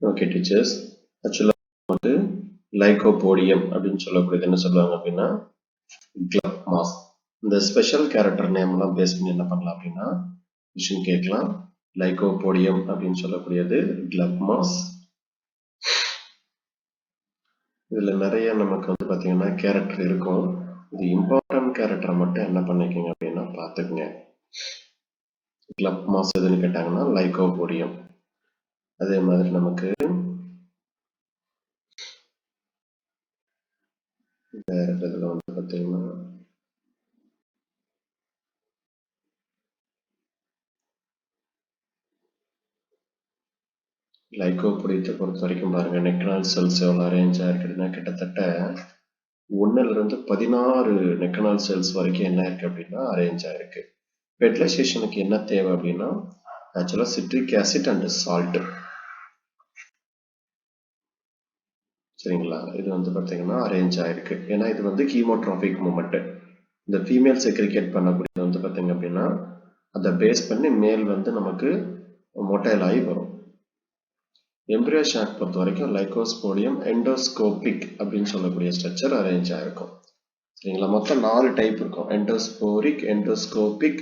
Okay teachers, ஆக்சுவலாக வந்து lycopodium அப்படின்னு சொல்லக்கூடியது என்ன சொல்லுவாங்க அப்படின்னா கிளப் மாஸ். இந்த ஸ்பெஷல் கேரக்டர் நேம்லாம் பேஸ் பண்ணி என்ன பண்ணலாம் அப்படின்னா கொஷின் கேட்கலாம். லைகோபோடியம் அப்படின்னு சொல்லக்கூடியது கிளப் மாஸ். இதில் நிறைய நமக்கு வந்து பார்த்தீங்கன்னா கேரக்டர் இருக்கும். இது இம்பார்ட்டன்ட் கேரக்டரை மட்டும் என்ன பண்ணிக்கோங்க அப்படின்னா பார்த்துக்குங்க. கிளப் மாஸ் எதுன்னு கேட்டாங்கன்னா லைகோபோடியம். அதே மாதிரி நமக்கு வேற இதில் வந்து பார்த்தீங்கன்னா லைகோபோடியத்தை பொறுத்த வரைக்கும் பாருங்க, நெக்ரான் செல்ஸ் எவ்வளோ அரேஞ்ச் ஆயிருக்குதுன்னா கிட்டத்தட்ட 1 to 16 நெக்கனால் செல்ஸ் வரைக்கும் என்ன இருக்கு அப்படின்னா அரேஞ்ச் ஆயிருக்கு. ஃபெர்டிலைசேஷனுக்கு என்ன தேவை அப்படின்னா ஆக்சுவலாக சிட்ரிக் ஆசிட் அண்ட் சால்ட். சரிங்களா, இது வந்து பார்த்தீங்கன்னா அரேஞ்ச் ஆயிருக்கு. ஏன்னா இது வந்து கீமோட்ராபிக் மூமெண்ட். இந்த ஃபீமேல் செக்ரிகேட் பண்ணக்கூடியது வந்து பார்த்தீங்க அப்படின்னா அதை பேஸ் பண்ணி மேல் வந்து நமக்கு மொட்டைல் ஆகி வரும். எம்பிரியோ ஷாக் பொறுத்த வரைக்கும் லைகோஸ்போடியம் எண்டோஸ்கோபிக் அப்படின்னு சொல்லக்கூடிய ஸ்ட்ரக்சர் அரேஞ்ச் ஆயிருக்கும். சரிங்களா, மொத்தம் 4 டைப் இருக்கும். எண்டோஸ்போரிக், எண்டோஸ்கோபிக்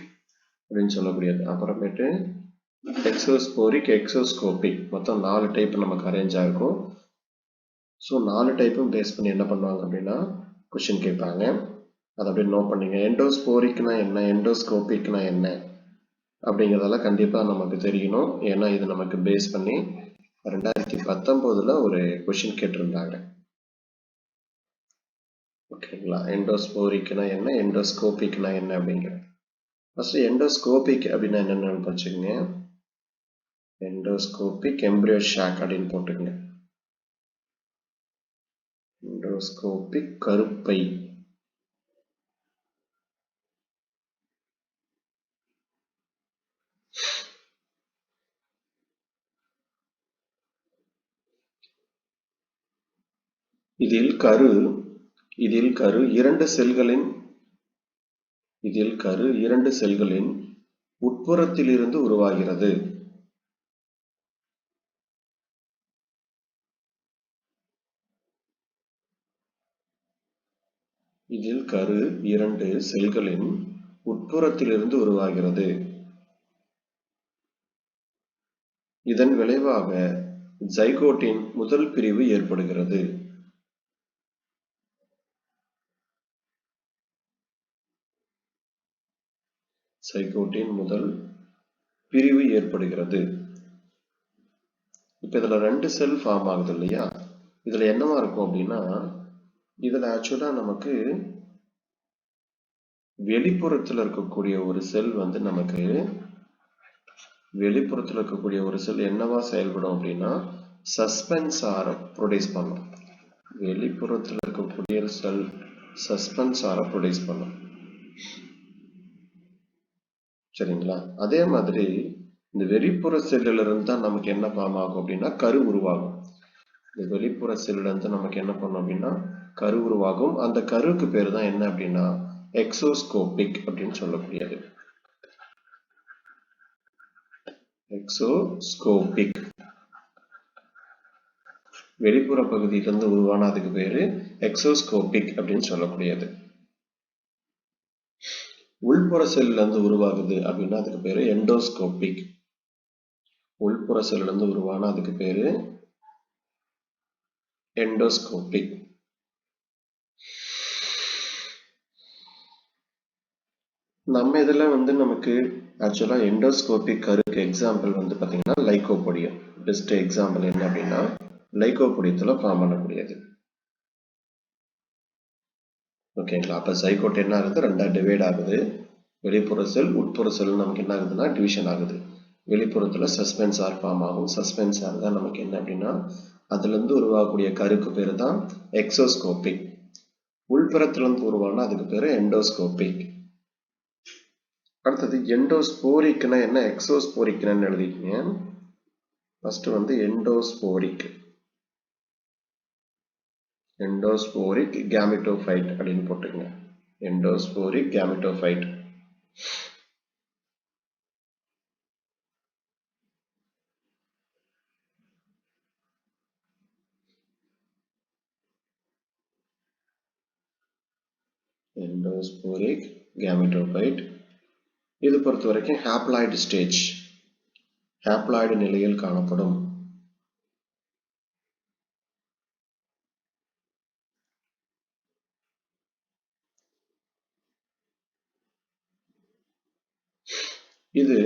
அப்படின்னு சொல்லக்கூடியது, அப்புறமேட்டு எக்ஸோஸ்போரிக், எக்ஸோஸ்கோபிக், மொத்தம் 4 டைப் நமக்கு அரேஞ்ச் ஆயிருக்கும். ஸோ 4 டைப்பும் பேஸ் பண்ணி என்ன பண்ணுவாங்க அப்படின்னா கொஷின் கேட்பாங்க. அதை அப்படியே நோட் பண்ணிங்க. எண்டோஸ்போரிக்னா என்ன, எண்டோஸ்கோபிக்னா என்ன அப்படிங்கிறதெல்லாம் கண்டிப்பாக நமக்கு தெரியணும். ஏன்னா இது நமக்கு பேஸ் பண்ணி 2019 ஒரு கொஷின் கேட்டிருந்தாங்க. ஓகேங்களா, எண்டோஸ்போரிக்னா என்ன, எண்டோஸ்கோபிக்னா என்ன அப்படிங்கிறது. ஃபர்ஸ்ட் எண்டோஸ்கோபிக் அப்படின்னா என்னென்னு படிச்சுக்கோங்க. எண்டோஸ்கோபிக் எம்பிரியோ ஷாக் அப்படின்னு போட்டுக்கங்க. எண்டோஸ்கோபிக் கருப்பை. இதில் கரு இரண்டு செல்களின் உட்புறத்திலிருந்து உருவாகிறது. இதில் கரு 2 செல்களின் உட்புறத்திலிருந்து உருவாகிறது. இதன் விளைவாக ஜைகோட்டின் முதல் பிரிவு ஏற்படுகிறது. சைகோட்டின் முதல் பிரிவு ஏற்படுகிறது. இப்ப இதுல 2 செல் ஃபார்ம் ஆகுது இல்லையா, இதுல என்னவா இருக்கும் அப்படின்னா இதுல ஆக்சுவலா நமக்கு வெளிப்புறத்துல இருக்கக்கூடிய ஒரு செல் வந்து நமக்கு என்னவா செயல்படும் அப்படின்னா சஸ்பென்சாரை ப்ரொடியூஸ் பண்ணும். வெளிப்புறத்துல இருக்கக்கூடிய செல் சஸ்பென்சாரை ப்ரொடியூஸ் பண்ணும். சரிங்களா, அதே மாதிரி இந்த வெளிப்புற செல்லுல இருந்து தான் நமக்கு என்ன ஃபார்ம் ஆகும் அப்படின்னா கரு உருவாகும். இந்த வெளிப்புற செல்லுல இருந்து நமக்கு என்ன பண்ணும் அப்படின்னா கரு உருவாகும். அந்த கருவுக்கு பேரு தான் என்ன அப்படின்னா எக்ஸோஸ்கோபிக் அப்படின்னு சொல்லக்கூடியது. எக்ஸோஸ்கோபிக் வெளிப்புற பகுதியிலிருந்து உருவான அதுக்கு பேரு எக்ஸோஸ்கோபிக் அப்படின்னு சொல்லக்கூடியது. உள்புற செல்ல இருந்து உருவாகுது அப்படின்னா அதுக்கு பேரு எண்டோஸ்கோபிக். உள்புற செல்ல இருந்து உருவான அதுக்கு பேரு எண்டோஸ்கோபிக். நம்ம இதுல வந்து நமக்கு ஆக்சுவலா எண்டோஸ்கோபிக் கருக்கு எக்ஸாம்பிள் வந்து பாத்தீங்கன்னா லைகோபோடியம். பெஸ்ட் எக்ஸாம்பிள் என்ன அப்படின்னா லைகோபோடியத்துல ஃபார்ம் பண்ணக்கூடியது. ஓகேங்களா, அப்ப சைகோட் என்ன ஆகுது, 2ஆ டிவைட் ஆகுது. வெளிப்புற செல் உட்புற செல் நமக்கு என்ன ஆகுதுன்னா டிவிஷன் ஆகுது. வெளிப்புறத்துல சஸ்பென்சார் ஃபார்ம் ஆகும். சஸ்பென்சார் தான் நமக்கு என்ன அப்படின்னா அதுல இருந்து உருவாகக்கூடிய கருக்கு பேரு தான் எக்ஸோஸ்கோபிக். உள்புறத்துல இருந்து உருவானா அதுக்கு பேரு எண்டோஸ்கோபிக். அடுத்தது எண்டோஸ்போரிக்னா என்ன, எக்ஸோஸ்போரிக்னு எழுதிக்கங்க. ஃபர்ஸ்ட் வந்து எண்டோஸ்போரிக் கேமிட்டோஃபைட் அப்படின்னு போட்டுக்கங்க. எண்டோஸ்போரிக் கேமிட்டோஃபைட். எண்டோஸ்போரிக் கேமெட்டோபைட். இது பொறுத்த வரைக்கும் ஹாப்ளாய்டு ஸ்டேஜ், ஹாப்ளாய்டு நிலையில் காணப்படும். இது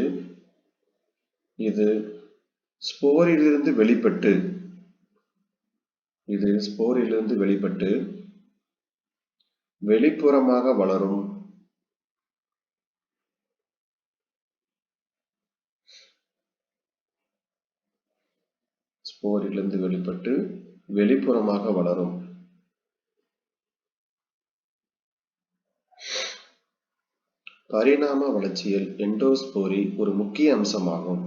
ஸ்போரிலிருந்து வெளிப்பட்டு வெளிப்புறமாக வளரும். ஸ்போரிலிருந்து வெளிப்பட்டு வெளிப்புறமாக வளரும். பரிணாம வளர்ச்சியில் எண்டோஸ்போரி ஒரு முக்கிய அம்சமாகும்.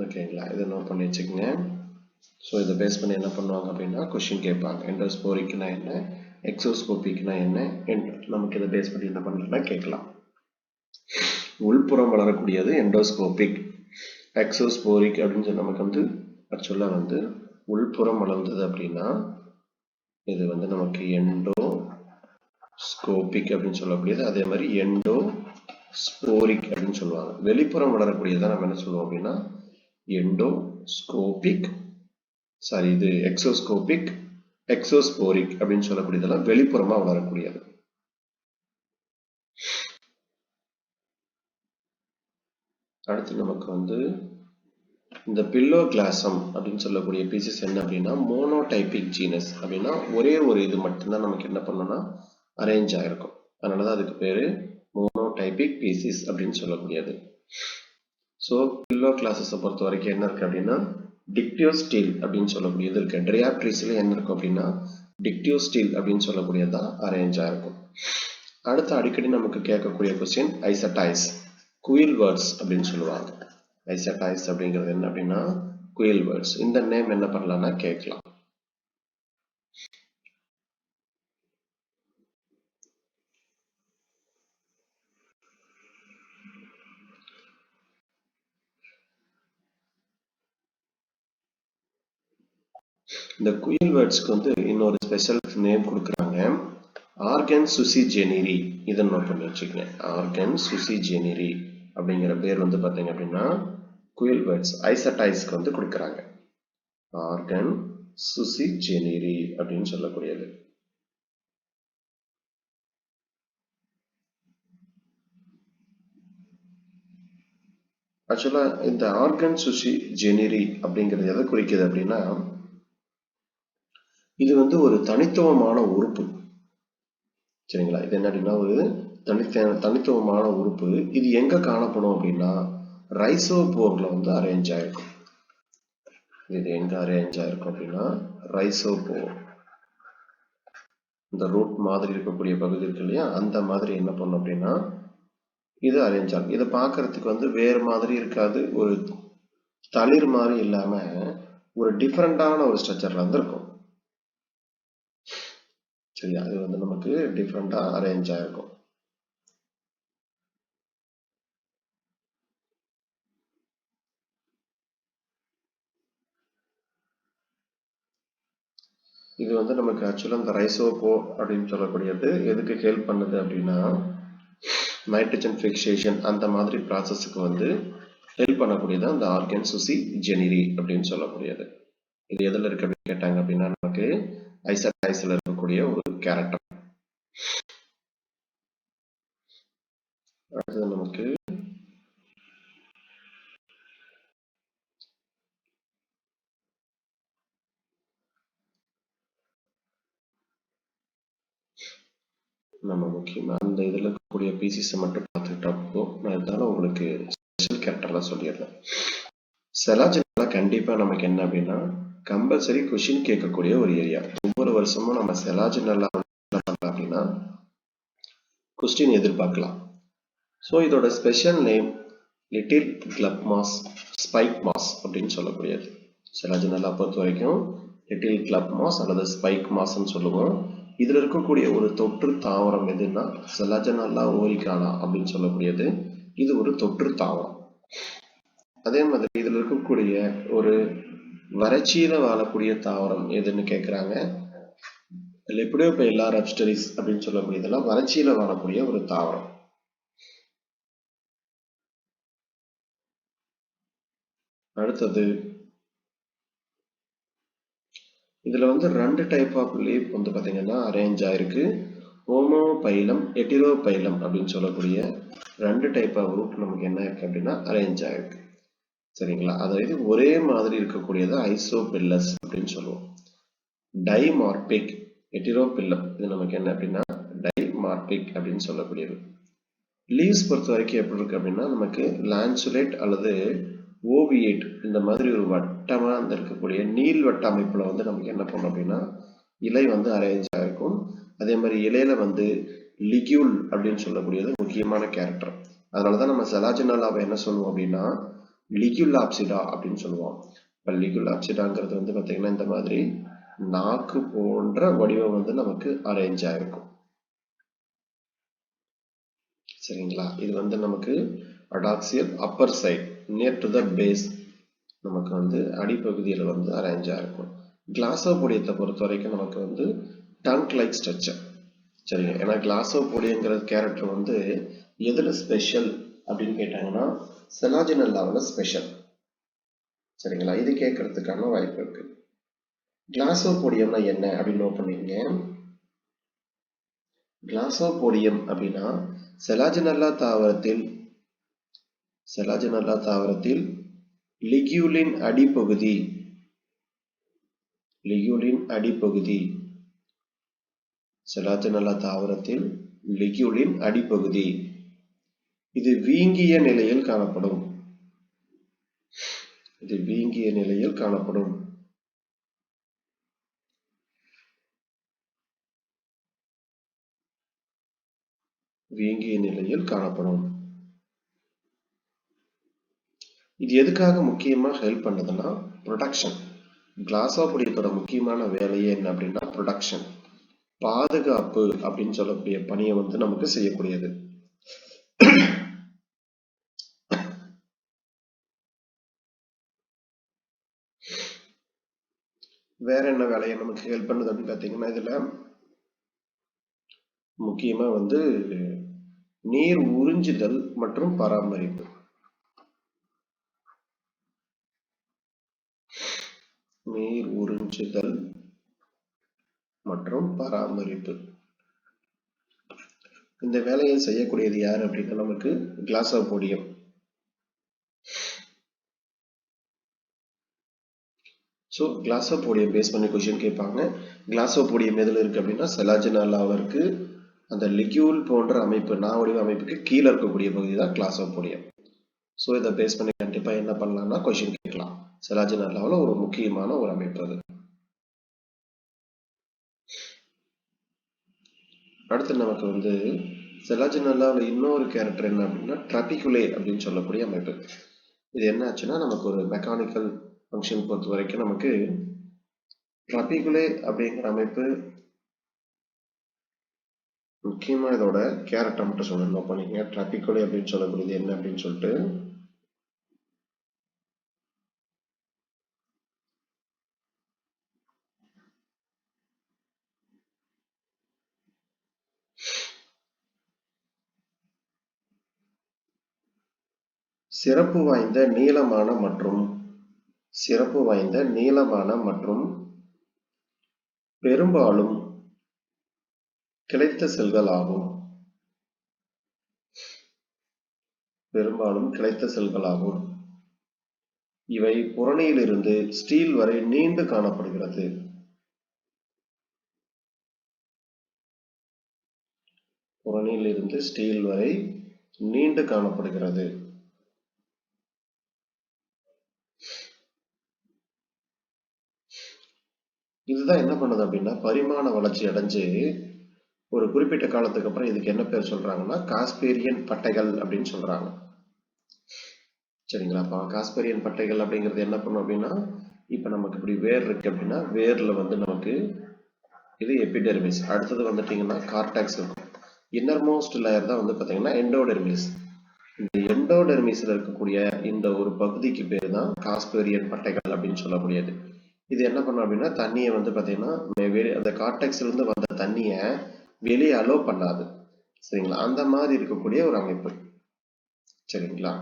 ஓகேங்களா, இதை நோட் பண்ணி வச்சுக்கோங்க. ஸோ இதை பேஸ் பண்ணி என்ன பண்ணுவாங்க அப்படின்னா கொஸ்டின் கேட்பாங்க. எண்டோஸ்போரிக்னா என்ன, எக்ஸோஸ்கோபிக்னா என்ன, நமக்கு இதை பேஸ் பண்ணி என்ன பண்ணலாம் கேட்கலாம். உள்புறம் வளரக்கூடியது எண்டோஸ்கோபிக். எக்ஸோஸ்போரிக் அப்படின்னு சொல்லி நமக்கு வந்து ஆக்சுவலாக வந்து உள்புறம் வளர்ந்தது அப்படின்னா இது வந்து நமக்கு எண்டோஸ்கோபிக் அப்படின்னு சொல்லக்கூடியது. அதே மாதிரி எண்டோஸ்போரிக் அப்படின்னு சொல்லுவாங்க. வெளிப்புறம் வளரக்கூடியதான் நம்ம என்ன சொல்லுவோம் அப்படின்னா எண்டோஸ்கோபிக், சாரி இது எக்ஸோஸ்கோபிக், எக்ஸோஸ்போரிக் அப்படின்னு சொல்லக்கூடியதெல்லாம் வெளிப்புறமா வளரக்கூடியது. அடுத்து நமக்கு வந்து இந்த பில்லோகிளாசம் அப்படின்னு சொல்லக்கூடிய பீசஸ் என்ன அப்படின்னா மோனோடைபிக் ஜீனஸ். அப்படின்னா ஒரே ஒரு இது மட்டும்தான் நமக்கு என்ன பண்ணணும்னா அரேஞ்ச் ஆயிருக்கும். அதனாலதான் அதுக்கு பேரு மோனோடைபிக் பீசஸ் அப்படின்னு சொல்லக்கூடியது. ஸோ பில்லோகிளாசஸை பொறுத்த வரைக்கும் என்ன இருக்கு அப்படின்னா டிக்டியோஸ்டீல் அப்படின்னு சொல்லக்கூடியது இருக்கு. ட்ரையாப்ட்ரீஸ்ல என்ன இருக்கும் அப்படின்னா டிக்டியோஸ்டீல் அப்படின்னு சொல்லக்கூடியதான் அரேஞ்ச் ஆயிருக்கும். அடுத்து அடிக்கடி நமக்கு கேட்கக்கூடிய கொஸ்டின் ஐசடைஸ், குயில் வேர்ட்ஸ் அப்படின்னு சொல்லுவாங்க. ஐசடைஸ் அப்படிங்கிறது என்ன அப்படின்னா குயில் வேர்ட்ஸ். இந்த நேம் என்ன பண்ணலாம்னா கேட்கலாம். இந்த குயில் வேர்ட்ஸ்க்கு வந்து இன்னொரு ஸ்பெஷல் நேம் கொடுக்குறாங்க, ஆர்கன் சுசிஜெனிரி. இதை நோட் பண்ணி வச்சுக்கோங்க. ஆர்கன் சுசிஜெனிரி அப்படிங்கிற பேர் வந்து பார்த்தீங்க அப்படின்னா குயில் வேர்ட்ஸ் ஐசடைஸ்க்கு வந்து கொடுக்குறாங்க. ஆர்கன் சுசிஜெனிரி அப்படின்னு சொல்லக்கூடியது. ஆக்சுவலா இந்த ஆர்கன் சுசிஜெனிரி அப்படிங்கிறது எதை குறிக்குது அப்படின்னா இது வந்து ஒரு தனித்துவமான உறுப்பு. சரிங்களா, இது என்ன அப்படின்னா ஒரு தனித்துவமான உறுப்பு. இது எங்க காணப்படும் அப்படின்னா ரைசோபோர்ல வந்து அரேஞ்ச் ஆயிருக்கும். இது எங்க அரேஞ்ச் ஆயிருக்கும் அப்படின்னா ரைசோபோர், இந்த ரூட் மாதிரி இருக்கக்கூடிய பகுதி இருக்கு இல்லையா, அந்த மாதிரி என்ன பண்ணும் அப்படின்னா இது அரேஞ்ச் ஆகும். இதை பார்க்கறதுக்கு வந்து வேறு மாதிரி இருக்காது, ஒரு தளிர் மாதிரி இல்லாம ஒரு டிஃப்ரெண்டான ஒரு ஸ்ட்ரக்சர்ல வந்து இருக்கும். சரியா, அது வந்து நமக்கு டிஃப்ரெண்டா அரேஞ்ச் ஆயிருக்கும். இது வந்து நமக்கு ஆக்சுவலா இந்த ரைசோபோ அப்படின்னு சொல்லக்கூடியது எதுக்கு ஹெல்ப் பண்ணுது அப்படின்னா நைட்ரஜன் ஃபிக்சேஷன் அந்த மாதிரி ப்ராசஸுக்கு வந்து ஹெல்ப் பண்ணக்கூடியது அந்த ஆர்கன் சுசிஜெனிரி அப்படின்னு சொல்லக்கூடியது. இது எதுல இருக்கு அப்படின்னு கேட்டாங்க அப்படின்னா நமக்கு ஐசடைஸ்ல இருக்கக்கூடிய ஒரு கேரக்டர். அடுத்தது நமக்கு நம்ம முக்கியமா அந்த இதுல இருக்கக்கூடிய பீசிஸை மட்டும் பார்த்துக்கிட்டா போதும். நான் இருந்தாலும் உங்களுக்கு ஸ்பெஷல் கேரக்டர்லாம் சொல்லிடுறேன். செலாஜினலா கண்டிப்பா நமக்கு என்ன அப்படின்னா கம்பல்சரி கொஸ்டின் கேட்கக்கூடிய ஒரு ஏரியா. ஒவ்வொரு வருஷமும் நம்ம செலாஜினலா அப்படின்னா கொஸ்டின் எதிர்பார்க்கலாம். ஸோ இதோட special name little club mass, spike mass அப்படின்னு சொல்லக்கூடியது. செலாஜினலா பொறுத்த வரைக்கும் லிட்டில் கிளப் மாஸ் அல்லது ஸ்பைக் மாஸ்ன்னு சொல்லுவோம். இதுல இருக்கக்கூடிய ஒரு தொற்று தாவரம் எதுன்னா செலஜனல்லா ஓரிகானா அப்படின்னு சொல்லக்கூடியது. இது ஒரு தொற்று தாவரம். அதே மாதிரி இதுல இருக்கக்கூடிய ஒரு வறட்சியில வாழக்கூடிய தாவரம் எதுன்னு கேட்குறாங்க. லெபிடோபைலா ரப்ஸ்டரிஸ் அப்படின்னு சொல்லக்கூடியதெல்லாம் வறட்சியில வாழக்கூடிய ஒரு தாவரம். அடுத்தது இதுல வந்து 2 டைப் ஆஃப் லீஃப் வந்து பாத்தீங்கன்னா அரேஞ்ச் ஆயிருக்கு. ஹோமோபைலம், எட்டிரோபைலம் அப்படின்னு சொல்லக்கூடிய 2 டைப் ஆஃப் ரூட் நமக்கு என்ன இருக்கு அப்படின்னா அரேஞ்ச் ஆயிருக்கு. சரிங்களா? அதாவது ஒரே மாதிரி இருக்கக்கூடியது ஐசோபில்லஸ் அப்படின்னு சொல்லுவோம். டைமார்பிக் எட்டிரோபில்லம் இது நமக்கு என்ன அப்படின்னா டைமார்பிக் அப்படின்னு சொல்லக்கூடியது. லீவ்ஸ் பொறுத்த வரைக்கும் எப்படி இருக்கு அப்படின்னா நமக்கு லான்சுலேட் அல்லது ஓவியேட் இந்த மாதிரி ஒரு வட்டமா இருக்கக்கூடிய நீள்வட்ட அமைப்புல வந்து நமக்கு என்ன பண்ணும் அப்படின்னா இலை வந்து அரேஞ்ச் ஆயிருக்கும். அதே மாதிரி இலையில வந்து லிக்யூல் அப்படின்னு சொல்லக்கூடியது முக்கியமான கேரக்டர். அதனாலதான் நம்ம செலாஜினல்லாவை என்ன சொல்லுவோம் அப்படின்னா லிக்யூலாப்சிடா அப்படின்னு சொல்லுவோம். இப்போ லிக்யூலாப்சிடாங்கிறது வந்து பாத்தீங்கன்னா இந்த மாதிரி நாக்கு போன்ற வடிவம் வந்து நமக்கு அரேஞ்ச் ஆயிருக்கும். சரிங்களா? இது வந்து நமக்கு adaxial upper side near to the base நமக்கு வந்து அடிப்பகுதியில் வந்து அரேஞ்ச் ஆயிருக்கும். கிளாசோபோடியத்தை பொறுத்த வரைக்கும் நமக்கு வந்து டங்க் லைக் ஸ்ட்ரக்சர். சரிங்க, ஏன்னா கிளாசோபோடியங்கிற கேரக்டர் வந்து எதுல ஸ்பெஷல் அப்படின்னு கேட்டாங்கன்னா செலாஜினல்லாவில் ஸ்பெஷல். சரிங்களா? இது கேட்கறதுக்கான வாய்ப்பு இருக்கு. கிளாசோபோடியம்னா என்ன அப்படின்னு நோட் பண்ணிங்க. கிளாசோபோடியம் அப்படின்னா செலாஜினல்லா தாவரத்தில் லிக்யூலின் அடிப்பகுதி செலாஜினல்லா தாவரத்தில் லிக்யூலின் அடிப்பகுதி இது வீங்கிய நிலையில் காணப்படும். இது எதுக்காக முக்கியமா ஹெல்ப் பண்ணுதுன்னா ப்ரொடக்ஷன். கிளாசோபோடியத்தோட முக்கியமான வேலையே என்ன அப்படின்னா ப்ரொடக்ஷன், பாதுகாப்பு அப்படின்னு சொல்லக்கூடிய பணியை வந்து நமக்கு செய்யக்கூடியது. வேற என்ன வேலையை நமக்கு ஹெல்ப் பண்ணுது அப்படின்னு பார்த்தீங்கன்னா இதுல முக்கியமா வந்து நீர் உறிஞ்சுதல் மற்றும் பராமரிப்பு. இந்த வேலையை செய்யக்கூடியது யார் அப்படின்னா நமக்கு கிளாசோபோடியம். ஸோ கிளாசோபோடியம் பேஸ் பண்ணி கொஸ்டின் கேட்பாங்க. கிளாசோபோடியம் எதில் இருக்கு அப்படின்னா செலாஜினல்லாவில் இருக்கு. அந்த லிக்யூல் போன்ற அமைப்பு நாவடிவ அமைப்புக்கு கீழே இருக்கக்கூடிய பகுதி தான் கிளாசோபோடியம். ஸோ இதை பேஸ் பண்ணி கண்டிப்பா என்ன பண்ணலாம்னா கொஸ்டின் கேட்கலாம். செலாஜினல்லாவில் ஒரு முக்கியமான ஒரு அமைப்பு அது. அடுத்து நமக்கு வந்து செலாஜினல்லாவில் இன்னொரு கேரக்டர் என்ன அப்படின்னா ட்ராபிகுலே அப்படின்னு சொல்லக்கூடிய அமைப்பு. இது என்ன ஆச்சுன்னா நமக்கு ஒரு மெக்கானிக்கல் ஃபங்க்ஷன் பொறுத்த வரைக்கும் நமக்கு ட்ராபிகுலே அப்படிங்கிற அமைப்பு முக்கியமா இதோட கேரக்டர் மட்டும் சொல்லணும் பண்ணீங்க. ட்ராபிகுலே அப்படின்னு சொல்லக்கூடியது என்ன அப்படின்னு சொல்லிட்டு சிறப்பு வாய்ந்த நீளமான மற்றும் பெரும்பாலும் கிளைத்த செல்கள் ஆகும். இவை புறணியிலிருந்து ஸ்டீல் வரை நீண்டு காணப்படுகிறது. இதுதான் என்ன பண்ணுது அப்படின்னா பரிமாண வளர்ச்சி அடைஞ்சு ஒரு குறிப்பிட்ட காலத்துக்கு அப்புறம் இதுக்கு என்ன பேர் சொல்றாங்கன்னா காஸ்பேரியன் பட்டைகள் அப்படின்னு சொல்றாங்க. சரிங்களா? காஸ்பேரியன் பட்டைகள் அப்படிங்கிறது என்ன பண்ணும் அப்படின்னா இப்போ நமக்கு இப்படி வேர் இருக்கு அப்படின்னா வேர்ல வந்து நமக்கு இது எபிடெர்மிஸ். அடுத்தது வந்துட்டீங்கன்னா கார்டாக்ஸ் இருக்கும். இன்னர்மோஸ்ட் லேயர் தான் வந்து பார்த்தீங்கன்னா எண்டோடெர்மிஸ். இந்த எண்டோடெர்மிஸ்ல இருக்கக்கூடிய இந்த ஒரு பகுதிக்கு பேர் தான் காஸ்பேரியன் பட்டைகள் அப்படின்னு சொல்லக்கூடியது. இது என்ன பண்ணும் அப்படின்னா தண்ணியை வந்து பார்த்தீங்கன்னா அந்த கார்டாக்ஸ்ல இருந்து வந்த தண்ணியை வெளியே அலோ பண்ணாது. சரிங்களா? அந்த மாதிரி இருக்கக்கூடிய ஒரு அமைப்பு. சரிங்களா?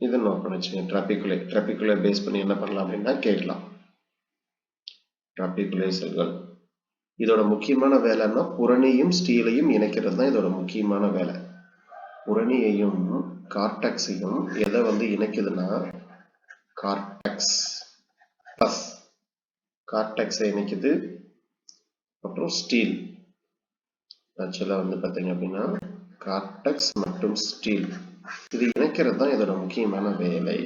இது நோட் பண்ணி வச்சுங்க. ட்ராபிகுலே பேஸ் பண்ணி என்ன பண்ணலாம் அப்படின்னா கேட்கலாம். ட்ராபிகுலே செல்கள் இதோட முக்கியமான வேலைன்னா புரணியும் ஸ்டீலையும் இணைக்கிறது தான் இதோட முக்கியமான வேலை. புரணியையும் கார்டாக்ஸையும் எதை வந்து இணைக்குதுன்னா கார்டாக்ஸ் பிளஸ் கார்டாக்ஸை இணைக்குது. அப்புறம் ஸ்டீல் ஆக்சுவலா வந்து பார்த்தீங்க அப்படின்னா கார்டெக்ஸ் மற்றும் ஸ்டீல் இது இணைக்கிறது தான் இதோட முக்கியமான வேலை.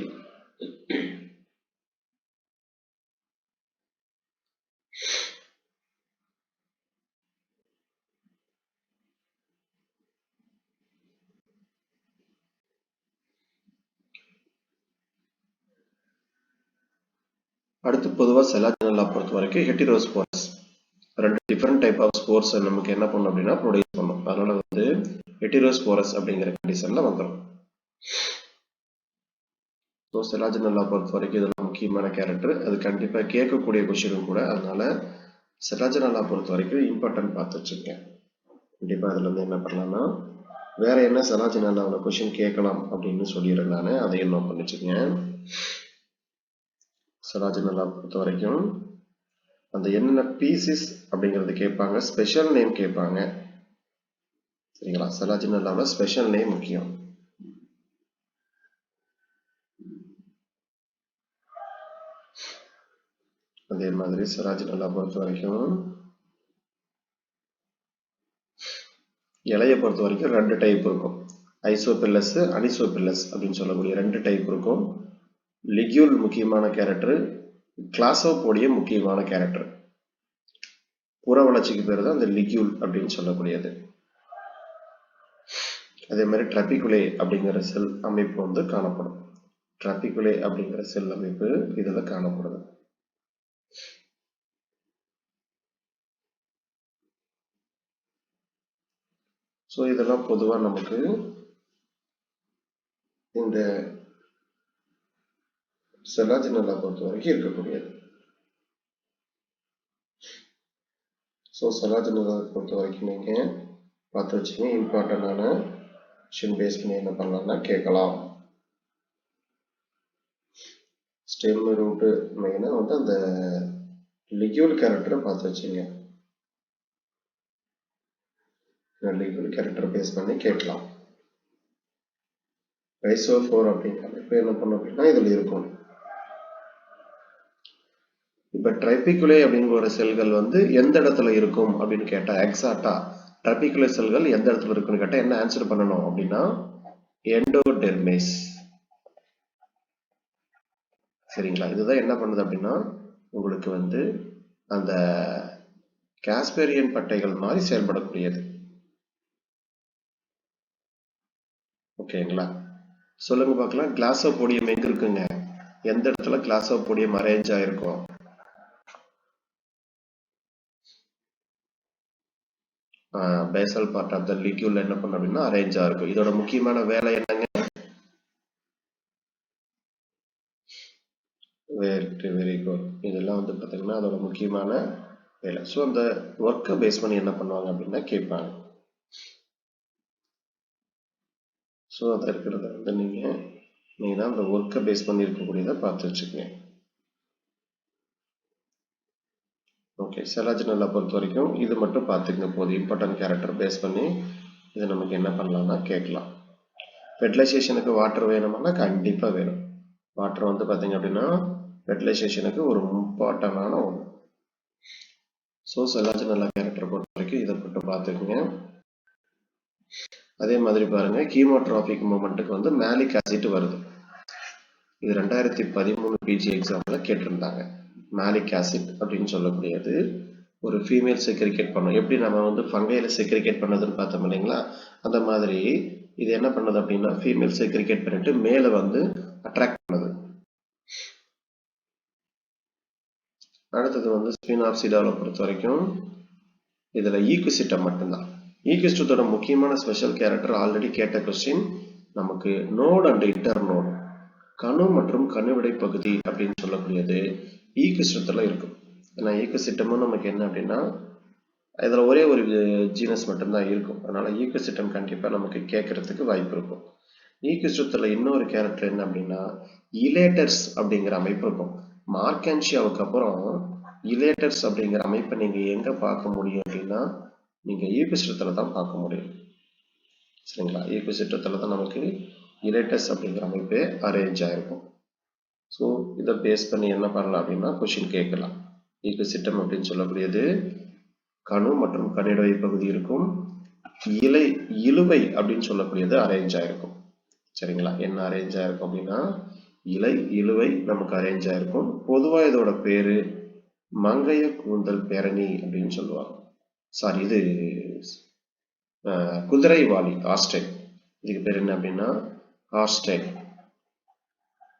அடுத்து பொதுவாக செலாஜினல்லா பொறுத்த வரைக்கும் ஹெட்டிரோஸ்போரஸ் ரெண்டு டிஃப்ரெண்ட் டைப் ஆஃப் ஸ்போர்ஸ் நமக்கு என்ன பண்ணும் அப்படின்னா ப்ரொடியூஸ் பண்ணும். அதனால வந்து ஹெட்டிரோஸ்போரஸ் அப்படிங்கிற கண்டிஷன்ல வந்துடும். ஸோ செலாஜினல்லா பொறுத்த வரைக்கும் இதெல்லாம் முக்கியமான கேரக்டர். அது கண்டிப்பாக கேட்கக்கூடிய கொஸ்டினும் கூட. அதனால செலாஜினல்லா பொறுத்த வரைக்கும் இம்பார்ட்டன்ட் பார்த்து வச்சுருக்கேன். கண்டிப்பாக அதில் வந்து என்ன பண்ணலாம்னா வேற என்ன செலாஜினல்லாவில் கொஸ்டின் கேட்கலாம் அப்படின்னு சொல்லிடுறேன். நான் அதையும் நோட் பண்ணி வச்சுக்கேன். செலாஜினல்லா பொறுத்த வரைக்கும் அந்த என்னென்ன பீசிஸ் அப்படிங்கிறது கேட்பாங்க, ஸ்பெஷல் நேம் கேட்பாங்க. சரிங்களா? செலாஜினல்லாவில் ஸ்பெஷல் நேம் முக்கியம். அதே மாதிரி செலாஜினல்லா பொறுத்த வரைக்கும் இலையை பொறுத்த வரைக்கும் ரெண்டு டைப் இருக்கும். ஐசோபில்லஸ் அனிசோபில்லஸ் அப்படின்னு சொல்லக்கூடிய ரெண்டு டைப் இருக்கும். லிக்யூல் முக்கியமான கேரக்டர், கிளாசோபோடியம் முக்கியமான கேரக்டர். புற வளர்ச்சிக்கு பேர் தான் இந்த லிக்யூல் அப்படின்னு சொல்லக்கூடியது. அதே மாதிரி ட்ராபிகுலே அப்படிங்கிற செல் அமைப்பு வந்து காணப்படும். ட்ராபிகுலே அப்படிங்கிற செல் அமைப்பு இதில் காணப்படுது. ஸோ இதெல்லாம் பொதுவாக நமக்கு இந்த செலாஜினல்லா பொறுத்த வரைக்கும் இருக்கக்கூடியது. ஸோ செலாஜினல்லா பொறுத்த வரைக்கும் நீங்கள் பார்த்து வச்சுங்க. இம்பார்ட்டண்டான கொஸ்டின் பேஸ் பண்ணி என்ன பண்ணலாம்னா கேட்கலாம். ஸ்டெம் ரூட்டு மெயினாக வந்து அந்த லிக்யூல் கேரக்டரை பார்த்து வச்சுங்க. லிக்யூல் கேரக்டர் பேஸ் பண்ணி கேட்கலாம். ரைசோஃபோர் அப்படிங்கிற இப்போ என்ன பண்ணும் அப்படின்னா இதில் இருக்கும். இப்போ ட்ரைபிகுலே அப்படிங்கிற செல்கள் வந்து எந்த இடத்துல இருக்கும் அப்படின்னு கேட்டால் எக்ஸாக்டா ட்ரைபிகுலே செல்கள் எந்த இடத்துல இருக்குன்னு கேட்டால் என்ன ஆன்சர் பண்ணணும் அப்படின்னா எண்டோடெர்மிஸ். சரிங்களா? இதுதான் என்ன பண்ணுது அப்படின்னா உங்களுக்கு வந்து அந்த காஸ்பேரியன் பட்டைகள் மாதிரி செயல்படக்கூடியது. ஓகேங்களா? சொல்லுங்க பார்க்கலாம். கிளாசோபோடியம் எங்க இருக்குங்க? எந்த இடத்துல கிளாசோபோடியம் அரேஞ்ச் ஆயிருக்கும்? பேசல் பார்ட் ஆஃப் த லிக்யூல் என்ன பண்ண அப்படின்னா அரேஞ்ச் ஆயிருக்கும். இதோட முக்கியமான வேலை என்னங்க? Very good. இதெல்லாம் வந்து பார்த்தீங்கன்னா அதோட முக்கியமான வேலை. ஸோ அந்த ஒர்க்கை பேஸ் பண்ணி என்ன பண்ணுவாங்க அப்படின்னா கேட்பாங்க. ஸோ அதை இருக்கிறத வந்து நீங்கள் மெயினாக அந்த ஒர்க்கை பேஸ் பண்ணி இருக்கக்கூடியதை பார்த்து வச்சுக்கோங்க. ஓகே, செலாஜினல்லா பொறுத்த வரைக்கும் இது மட்டும் பார்த்துக்கங்க போதும். இம்பார்ட்டன்ட் கேரக்டர் பேஸ் பண்ணி இதை நமக்கு என்ன பண்ணலாம்னா கேட்கலாம். ஃபெர்டிலைசேஷனுக்கு வாட்டர் வேணுமானா கண்டிப்பாக வேணும். வாட்டர் வந்து பார்த்தீங்க அப்படின்னா ஃபெர்டிலைசேஷனுக்கு ஒரு இம்பார்ட்டண்டான ஒன்று. ஸோ செலாஜினல்லா கேரக்டர் பொறுத்த வரைக்கும் இதை மட்டும் பார்த்துக்குங்க. அதே மாதிரி பாருங்க கீமோட்ராபிக் மூமெண்ட்டுக்கு வந்து மேலிக் ஆசிட் வருது. இது 2013 பிஜி எக்ஸாம்ல கேட்டிருந்தாங்க. மேலிக் ஆசிட் அப்படின்னு சொல்லக்கூடியது ஒரு ஃபீமேல் செக்ரிகேட் பண்ணும். எப்படி நம்ம வந்து ஃபங்கைல செக்ரிகேட் பண்ணதுன்னு பார்த்தோம் இல்லைங்களா? அந்த மாதிரி இது என்ன பண்ணுது அப்படின்னா ஃபீமேல் செக்ரிகேட் பண்ணிட்டு மேல வந்து அட்ராக்ட் பண்ணுது. அடுத்தது வந்து ஸ்பினாப்சிடாவை பொறுத்த வரைக்கும் இதுல ஈக்குசிட்டம் மட்டும்தான். ஈக்குசிட்டத்தோட முக்கியமான ஸ்பெஷல் கேரக்டர் ஆல்ரெடி கேட்ட கொஸ்டின் நமக்கு நோட் அண்ட் இன்டர் நோட் கணு மற்றும் கணுவிடை பகுதி அப்படின்னு சொல்லக்கூடியது ஈக்குசிட்டத்துல இருக்கும். ஏன்னா ஈக்குசிட்டமும் நமக்கு என்ன அப்படின்னா இதுல ஒரே ஒரு ஜீனஸ் மட்டும்தான் இருக்கும். அதனால ஈக்குசிட்டம் கண்டிப்பா நமக்கு கேட்கறதுக்கு வாய்ப்பு இருக்கும். ஈக்குசிட்டத்துல இன்னொரு கேரக்டர் என்ன அப்படின்னா இலேட்டர்ஸ் அப்படிங்கிற அமைப்பு இருக்கும். மார்க்கன்ஷியாவுக்கு அப்புறம் இலேட்டர்ஸ் அப்படிங்கிற அமைப்பை நீங்க எங்க பார்க்க முடியும் அப்படின்னா நீங்க ஈக்குசிட்டத்துல தான் பார்க்க முடியும். சரிங்களா? ஈக்குசிட்டத்துல தான் நமக்கு இலேட்டர்ஸ் அப்படிங்கிற அமைப்பே அரேஞ்ச் ஆயிருக்கும். ஸோ இதை பேஸ் பண்ணி என்ன பண்ணலாம் அப்படின்னா கொஸ்டின் கேட்கலாம். ஈக்குசிட்டம் அப்படின்னு சொல்லக்கூடியது கணு மற்றும் கணிடவை பகுதி இருக்கும். இழுவை அப்படின்னு சொல்லக்கூடியது அரேஞ்ச் ஆயிருக்கும். சரிங்களா? என்ன அரேஞ்ச் ஆயிருக்கும் அப்படின்னா இழுவை நமக்கு அரேஞ்ச் ஆயிருக்கும். பொதுவா இதோட பேரு மங்கைய கூந்தல் பேரணி அப்படின்னு சொல்லுவாங்க. சாரி, இது குதிரைவாலி ஆஸ்டைல். இதுக்கு பேர் என்ன அப்படின்னா ஆஸ்டைல்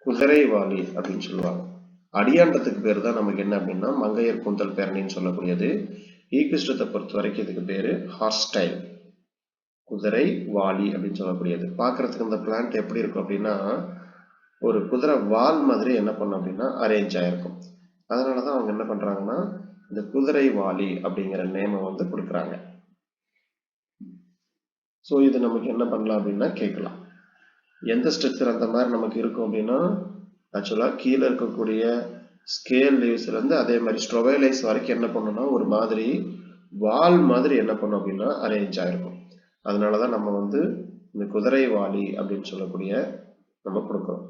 குதிரைவாலி அப்படின்னு சொல்லுவாங்க. அடியாண்டத்துக்கு பேர் தான் நமக்கு என்ன அப்படின்னா மங்கையர் கூந்தல் பேரணின்னு சொல்லக்கூடியது. ஈக்குசிட்டத்தை பொறுத்த வரைக்கும் இதுக்கு பேரு ஹார்ஸ்டைல் குதிரை வாலி அப்படின்னு சொல்லக்கூடியது. பார்க்கறதுக்கு இந்த பிளான்ட் எப்படி இருக்கும் அப்படின்னா ஒரு குதிரை வால் மாதிரி என்ன பண்ணும் அப்படின்னா அரேஞ்ச் ஆயிருக்கும். அதனாலதான் அவங்க என்ன பண்றாங்கன்னா இந்த குதிரை வாலி அப்படிங்கிற நேமை வந்து கொடுக்குறாங்க. ஸோ இது நமக்கு என்ன பண்ணலாம் அப்படின்னா கேட்கலாம். எந்த ஸ்ட்ரக்சர் அந்த மாதிரி நமக்கு இருக்கும் அப்படின்னா ஆக்சுவலா கீழே இருக்கக்கூடிய ஸ்கேல் லீவ்ஸ்ல இருந்து அதே மாதிரி ஸ்ட்ரோவேலைஸ் வரைக்கும் என்ன பண்ணணும்னா ஒரு மாதிரி வால் மாதிரி என்ன பண்ணும் அப்படின்னா அரேஞ்ச் ஆயிருக்கும். அதனாலதான் நம்ம வந்து இந்த குதிரை வாலி அப்படின்னு சொல்லக்கூடிய நம்ம கொடுக்கிறோம்.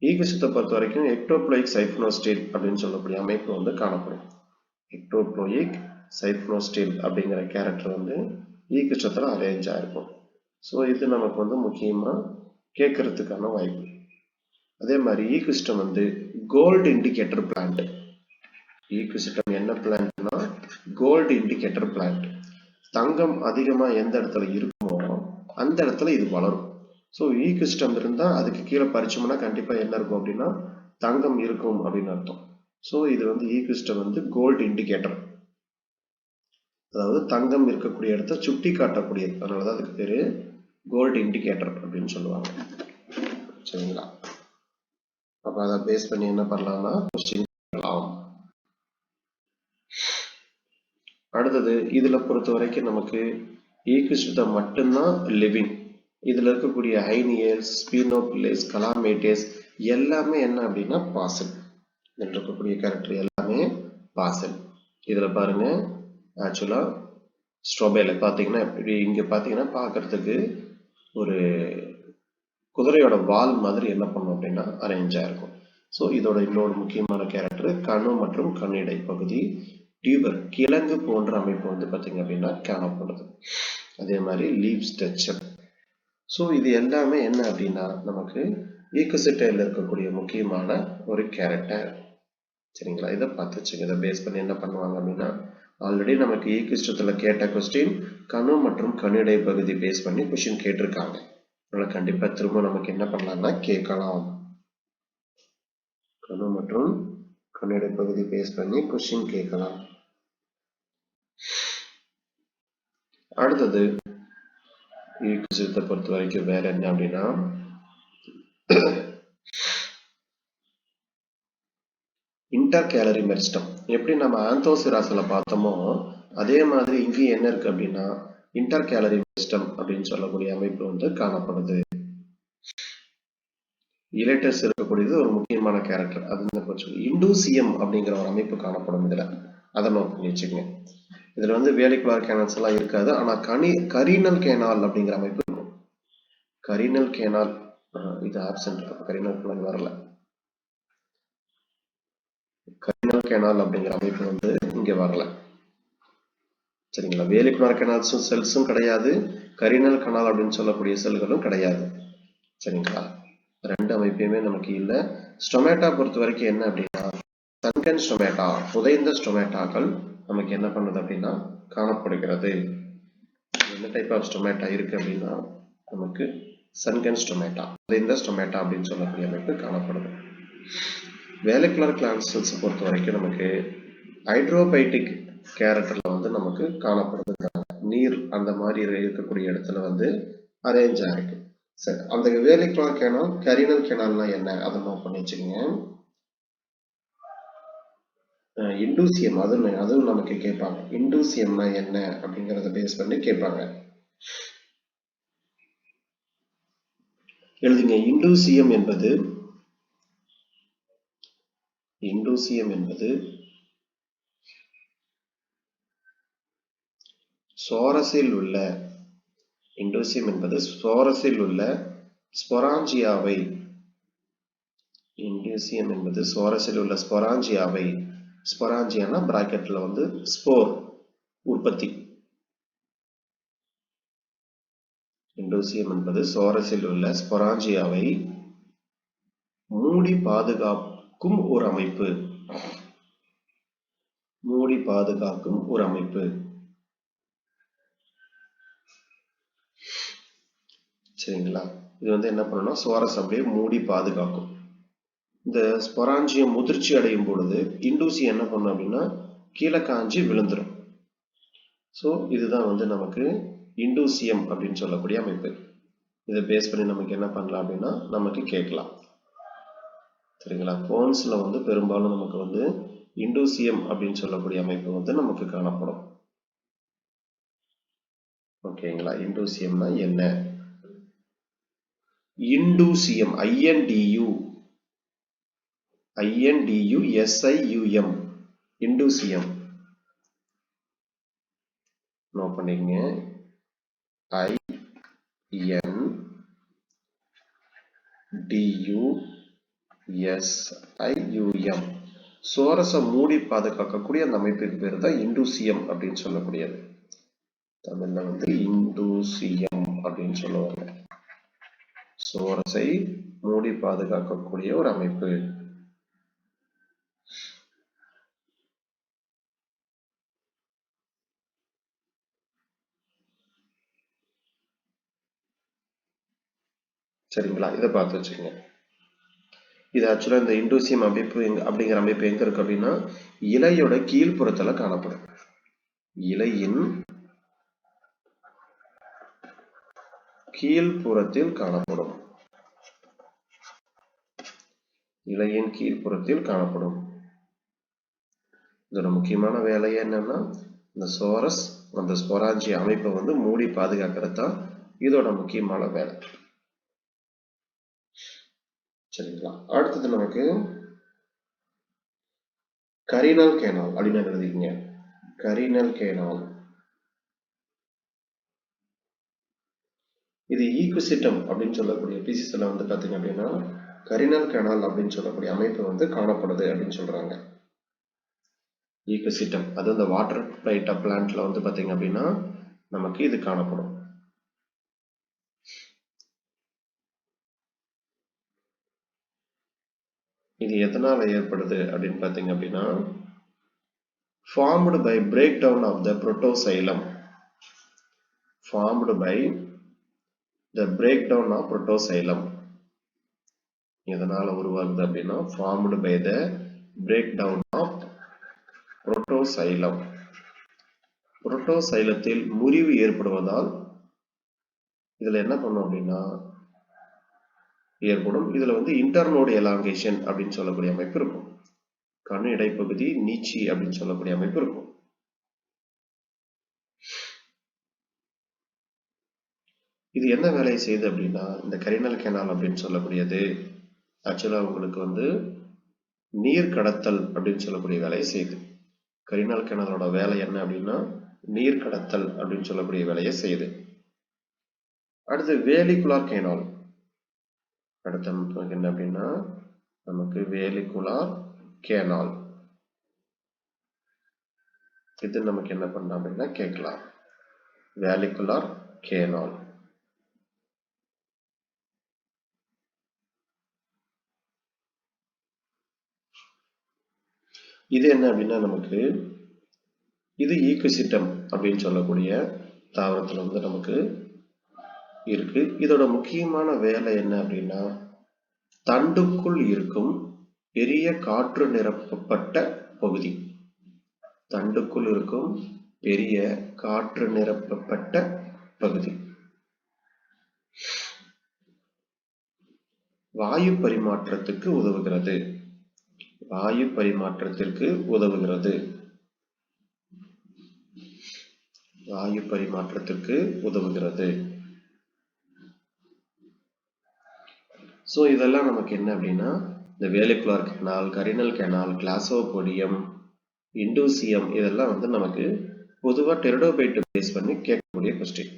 ஈக்குசிட்டத்தை பொறுத்த வரைக்கும் எக்டோப்ளோயிக் சைஃபனோஸ்டீல் அப்படின்னு சொல்லக்கூடிய அமைப்பு வந்து காணப்படும். எக்டோப்ளோயிக் சைஃபனோஸ்டீல் அப்படிங்கிற கேரக்டர் வந்து ஈக்குசிட்டத்துல அரேஞ்ச் ஆயிருக்கும். ஸோ இது நமக்கு வந்து முக்கியமா கேட்கறதுக்கான வாய்ப்பு. அதே மாதிரி ஈக்குசிட்டம் வந்து கோல்டு இண்டிகேட்டர் பிளான்ட். ஈக்குசிட்டம் என்ன பிளான்ட்னா கோல்டு இண்டிகேட்டர் பிளான்ட். தங்கம் அதிகமா எந்த இடத்துல இருக்குமோ அந்த இடத்துல இது வளரும். ஸோ ஈக்குசிட்டம் இருந்தா அதுக்கு கீழே பறிச்சோம்னா கண்டிப்பா என்ன இருக்கும் அப்படின்னா தங்கம் இருக்கும் அப்படின்னு அர்த்தம். ஸோ இது வந்து ஈக்குசிட்டம் வந்து கோல்டு இண்டிகேட்டர், அதாவது தங்கம் இருக்கக்கூடிய இடத்த சுட்டி காட்டக்கூடியது. அதனாலதான் அதுக்கு பேரு கோல்டு இண்டிகேட்டர் அப்படின்னு சொல்லுவாங்க. சரிங்களா? அப்ப அதை பேஸ் பண்ணி என்ன பண்ணலாம்னா கொஸ்டின் பண்ணலாம். அடுத்தது இதுல பொறுத்த வரைக்கும் நமக்கு ஈக்குசிட்டம் மட்டும்தான் லிவிங். இதுல இருக்கக்கூடிய ஹைனியல்ஸ், ஸ்பினோபிலேஸ், கலாமேட்டேஸ் எல்லாமே என்ன அப்படின்னா பாசல். இதுல இருக்கக்கூடிய கேரக்டர் எல்லாமே பாசல். இதுல பாருங்க ஆக்சுவலா ஸ்ட்ரோபேல பாத்தீங்கன்னா இப்படி இங்க பாத்தீங்கன்னா பாக்குறதுக்கு ஒரு குதிரையோட வால் மாதிரி என்ன பண்ணும் அப்படின்னா அரேஞ்ச் ஆயிருக்கும். ஸோ இதோட இன்னொரு முக்கியமான கேரக்டர் கணு மற்றும் கண்ணிடை பகுதி டியூபர் கிழங்கு போன்ற அமைப்பு வந்து பார்த்தீங்க அப்படின்னா காணப்படுது. அதே மாதிரி லீவ் ஸ்ட்ரக்சர். ஸோ இது எல்லாமே என்ன அப்படின்னா நமக்கு ஈக்குசிட்டைல இருக்கக்கூடிய முக்கியமான ஒரு கேரக்டர். சரிங்களா? இதை பார்த்து வச்சுங்க. இதை பேஸ் பண்ணி என்ன பண்ணுவாங்க அப்படின்னா ஆல்ரெடி நமக்கு ஈக்குசிட்டத்துல கேட்ட கொஸ்டின் கணு மற்றும் கண்ணிடை பகுதி பேஸ் பண்ணி கொஸ்டின் கேட்டிருக்காங்க. அதனால கண்டிப்பா திரும்ப நமக்கு என்ன பண்ணலாம்னா கேட்கலாம். கணு மற்றும் கண்ணிடை பகுதி பேஸ் பண்ணி கொஸ்டின் கேட்கலாம். அடுத்தது ஈக்குசிட்டத்தை பொறுத்த வரைக்கும் வேற என்ன அப்படின்னா இன்டர் கேலரி மெரிஸ்டம். எப்படி நம்ம ஆந்தோசிராஸ்ல பார்த்தோமோ அதே மாதிரி இங்கேயும் என்ன இருக்கு அப்படின்னா இன்டர் கேலரி மெரிஸ்டம் அப்படின்னு சொல்லக்கூடிய அமைப்பு வந்து காணப்படுது. இலேட்டர்ஸ் இருக்கக்கூடியது ஒரு முக்கியமான கேரக்டர். அது இண்டூசியம் அப்படிங்கிற ஒரு அமைப்பு காணப்படும். இதுல அதை நோட் பண்ணி வச்சுக்கோங்க. இதுல வந்து வேலிகுலார் கேனல்ஸ் எல்லாம் இருக்காது. ஆனா கரீனல் கேனால் அப்படிங்கிற அமைப்பு இருக்கும். கரீனல் கேனால் இது ஆப்சென்ட். கரீனல் கேனால் வரல. கரீனல் கேனால் அப்படிங்கிற அமைப்பு வந்து இங்க வரல. சரிங்களா? வேலிகுலார் கேனால்ஸும் செல்ஸும் கிடையாது, கரீனல் கனால் அப்படின்னு சொல்லக்கூடிய செல்களும் கிடையாது. சரிங்களா? ரெண்டு அமைப்பையுமே நமக்கு இல்லை. ஸ்டொமேட்டா பொறுத்த வரைக்கும் என்ன அப்படின்னா சங்கன் ஸ்டொமேட்டா, புதைந்த ஸ்டொமேட்டாக்கள் நமக்கு என்ன பண்ணுது அப்படின்னா காணப்படுகிறது. என்ன டைப் ஆஃப் ஸ்டொமேட்டா இருக்கு அப்படின்னா நமக்கு சன்கன் ஸ்டொமேட்டா, இந்த ஸ்டொமேட்டா அப்படின்னு சொல்லக்கூடிய அமைப்பு காணப்படுது. வேலிகுலர் கிளாண்ட் செல்ஸ் பொறுத்த வரைக்கும் நமக்கு ஹைட்ரோபைட்டிக் கேரக்டர்ல வந்து நமக்கு காணப்படுது. நீர் அந்த மாதிரி இருக்கக்கூடிய இடத்துல வந்து அரேஞ்ச் ஆயிருக்கு. சரி, அந்த வேலிகுலர் கேனால் கரீனல் கேனால்னா என்ன அதை நோட் பண்ணி வச்சுக்கோங்க. இண்டூசியம் அதுவும் நமக்கு கேட்பாங்க. இண்டூசியம்னா என்ன அப்படிங்கறத பேஸ் பண்ணி கேட்பாங்க. எழுதுங்க. இண்டூசியம் என்பது சோரஸில் உள்ள ஸ்பொராஞ்சியாவை ஸ்பொராஞ்சியானா பிராக்கெட்ல வந்து ஸ்போர் உற்பத்தி. இண்டூசியம் என்பது சோரஸில் உள்ள ஸ்பொராஞ்சியாவை மூடி பாதுகாக்கும் ஒரு அமைப்பு. சரிங்களா? இது வந்து என்ன பண்ணணும்னா சோரஸ் அப்படியே மூடி பாதுகாக்கும். இந்த ஸ்பொராஞ்சியம் முதிர்ச்சி அடையும் பொழுது இண்டூசி என்ன பண்ணும் அப்படின்னா கீழே காஞ்சி விழுந்துடும். ஸோ இதுதான் வந்து நமக்கு இண்டூசியம் அப்படின்னு சொல்லக்கூடிய அமைப்பு. இதை பேஸ் பண்ணி நமக்கு என்ன பண்ணலாம் அப்படின்னா நமக்கு கேட்கலாம். சரிங்களா? போன்ஸ்ல வந்து பெரும்பாலும் நமக்கு வந்து இண்டூசியம் அப்படின்னு சொல்லக்கூடிய அமைப்பு வந்து நமக்கு காணப்படும். ஓகேங்களா? இண்டூசியம்னா என்ன? இண்டூசியம் INDUSIUM இண்டூசியம் நோட் பண்ணிக்கங்க. INDUSIUM சோரஸ மூடி பாதுகாக்கக்கூடிய அந்த அமைப்புக்கு பேர் தான் இண்டூசியம் அப்படின்னு சொல்லக்கூடியது. தமிழ்ல வந்து இண்டூசியம் அப்படின்னு சொல்லுவாங்க. சோரஸை மூடி பாதுகாக்கக்கூடிய ஒரு அமைப்பு. சரிங்களா? இதை பார்த்து வச்சுக்கோங்க. இது ஆக்சுவலா இந்த இண்டூசியம் அமைப்பு அப்படிங்கிற அமைப்பு எங்க இருக்கு அப்படின்னா இலையோட கீழ்ப்புறத்துல காணப்படும். இலையின் கீழ்ப்புறத்தில் காணப்படும். இதோட முக்கியமான வேலை என்னன்னா இந்த சோரஸ் அந்த ஸ்பொராஞ்சி அமைப்பை வந்து மூடி பாதுகாக்கிறது தான் இதோட முக்கியமான வேலை. சரிங்களா? அடுத்தது நமக்கு கரீனல் கேனால் அப்படின்னு எழுதிக்கங்க. கரீனல் கேனால் இது ஈக்குசிட்டம் அப்படின்னு சொல்லக்கூடிய பீசிஸ்ல வந்து பாத்தீங்க அப்படின்னா கரீனல் கேனால் அப்படின்னு சொல்லக்கூடிய அமைப்பு வந்து காணப்படுது அப்படின்னு சொல்றாங்க. ஈக்குசிட்டம் அது இந்த வாட்டர் பிளைட் பிளான்ட்ல வந்து பாத்தீங்க அப்படின்னா நமக்கு இது காணப்படும். இது எதனால ஏற்படுது அப்படின்னு பாத்தீங்க அப்படின்னா formed by breakdown of the protoxylem. எதனால உருவாகுது அப்படின்னா formed by the breakdown of protoxylem. புரோட்டோசைலத்தில் முறிவு ஏற்படுவதால் இதுல என்ன பண்ணும் அப்படின்னா ஏற்படும். இதுல வந்து இன்டர்னோடு எலாங்கேஷன் அப்படின்னு சொல்லக்கூடிய அமைப்பு இருக்கும். கணு இடைப்பகுதி நீச்சி அப்படின்னு சொல்லக்கூடிய அமைப்பு இருக்கும். இது என்ன வேலையை செய்யுது அப்படின்னா இந்த கரீனல் கேனால் அப்படின்னு சொல்லக்கூடியது ஆக்சுவலா உங்களுக்கு வந்து நீர் கடத்தல் அப்படின்னு சொல்லக்கூடிய வேலையை செய்யுது. கரீனல் கேனாலோட வேலை என்ன அப்படின்னா நீர் கடத்தல் அப்படின்னு சொல்லக்கூடிய வேலையை செய்யுது. அடுத்து வேலிகுலார் கேனால். அடுத்த என்ன அப்படின்னா நமக்கு வேலிகுலார் கேனால். இது நமக்கு என்ன பண்ணலாம் அப்படின்னா கேட்கலாம். வேலிகுலார் கேனால் இது என்ன அப்படின்னா நமக்கு இது ஈக்குசிட்டம் அப்படின்னு சொல்லக்கூடிய தாவரத்துல வந்து நமக்கு இருக்கு. இதோட முக்கியமான வேலை என்ன அப்படின்னா, தண்டுக்குள் இருக்கும் பெரிய காற்று நிரப்பப்பட்ட பகுதி. தண்டுக்குள் இருக்கும் பெரிய காற்று நிரப்பப்பட்ட பகுதி வாயு பரிமாற்றத்துக்கு உதவுகிறது. வாயு பரிமாற்றத்திற்கு உதவுகிறது. வாயு பரிமாற்றத்திற்கு உதவுகிறது. ஸோ இதெல்லாம் நமக்கு என்ன அப்படின்னா, இந்த வேலிகுலார் கெனால், கரினல் கெனால், கிளாசோபோடியம், இண்டூசியம் இதெல்லாம் வந்து நமக்கு பொதுவாக டெரிடோபைட் பேஸ் பண்ணி கேட்கக்கூடிய கொஸ்டின்.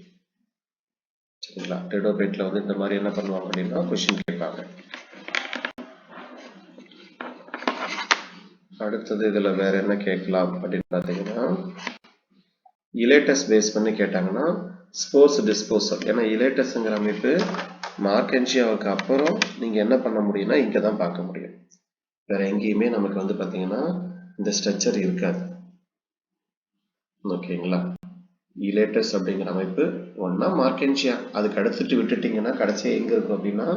சரிங்களா? டெரிடோபைட்ல வந்து இந்த மாதிரி என்ன பண்ணுவாங்க அப்படின்னா கொஸ்டின் கேட்பாங்க. அடுத்தது இதுல வேற என்ன கேட்கலாம் அப்படின்னு பார்த்தீங்கன்னா, இலேட்டஸ் பேஸ் பண்ணி கேட்டாங்கன்னா ஸ்போர்ஸ் டிஸ்போசல். ஏன்னா இலேட்டஸ்ங்கிற அமைப்பு மார்க்கென்சியாவுக்கு அப்புறம் நீங்க என்ன பண்ண முடியும்னா இங்க தான் பார்க்க முடியும். வேற எங்கேயுமே நமக்கு வந்து பாத்தீங்கன்னா இந்த ஸ்ட்ரக்சர் இருக்காது. ஓகேங்களா? இலேட்டஸ் அப்படிங்கிற அமைப்பு ஒன்னா மார்க்கென்சியா, அதுக்கு அடுத்துட்டு விட்டுட்டீங்கன்னா கடைசியா எங்க இருக்கும் அப்படின்னா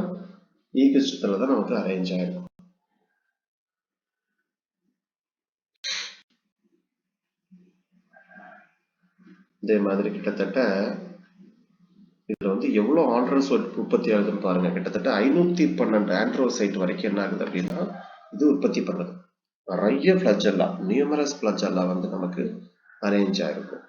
ஈகிஸ்டத்துல தான் நமக்கு அரேஞ்ச் ஆயிருக்கும். இதே மாதிரி கிட்டத்தட்ட இதுல வந்து எவ்வளவு ஆண்ட்ரோஸ் உற்பத்தி ஆகுதுன்னு பாருங்க. கிட்டத்தட்ட 512 ஆண்ட்ரோசைட் வரைக்கும் என்ன ஆகுது அப்படின்னா இது உற்பத்தி பண்ணுது. நிறைய ஃபிளஜெல்லா, நியூமரஸ் ஃபிளஜெல்லா வந்து நமக்கு அரேஞ்ச் ஆயிருக்கும்.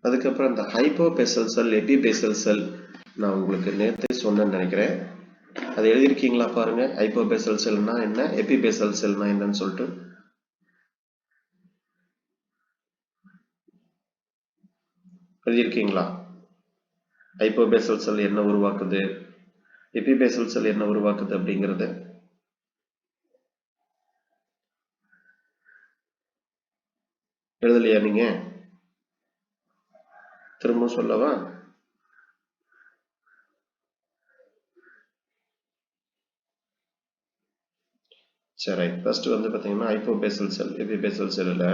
அதுக்கப்புறம் இந்த ஹைப்போபேசல் செல், எபிபேசல் செல் நான் உங்களுக்கு நேற்றே சொன்னேன்னு நினைக்கிறேன். அதை எழுதியிருக்கீங்களா பாருங்க. ஹைப்போபேசல் செல்னா என்ன, எபிபேசல் செல்னா என்னன்னு சொல்லிட்டு எழுதியிருக்கீங்களா? ஹைப்போபேசல் செல் என்ன உருவாக்குது, எபிபேசல் செல் என்ன உருவாக்குது அப்படிங்கிறது எழுதலையா நீங்க? திரும்ப சொல்லவா? சரி, ஃபர்ஸ்ட் வந்து பாத்தீங்கன்னா ஹைப்போபேசல் செல், எபிபேசல் செல்ல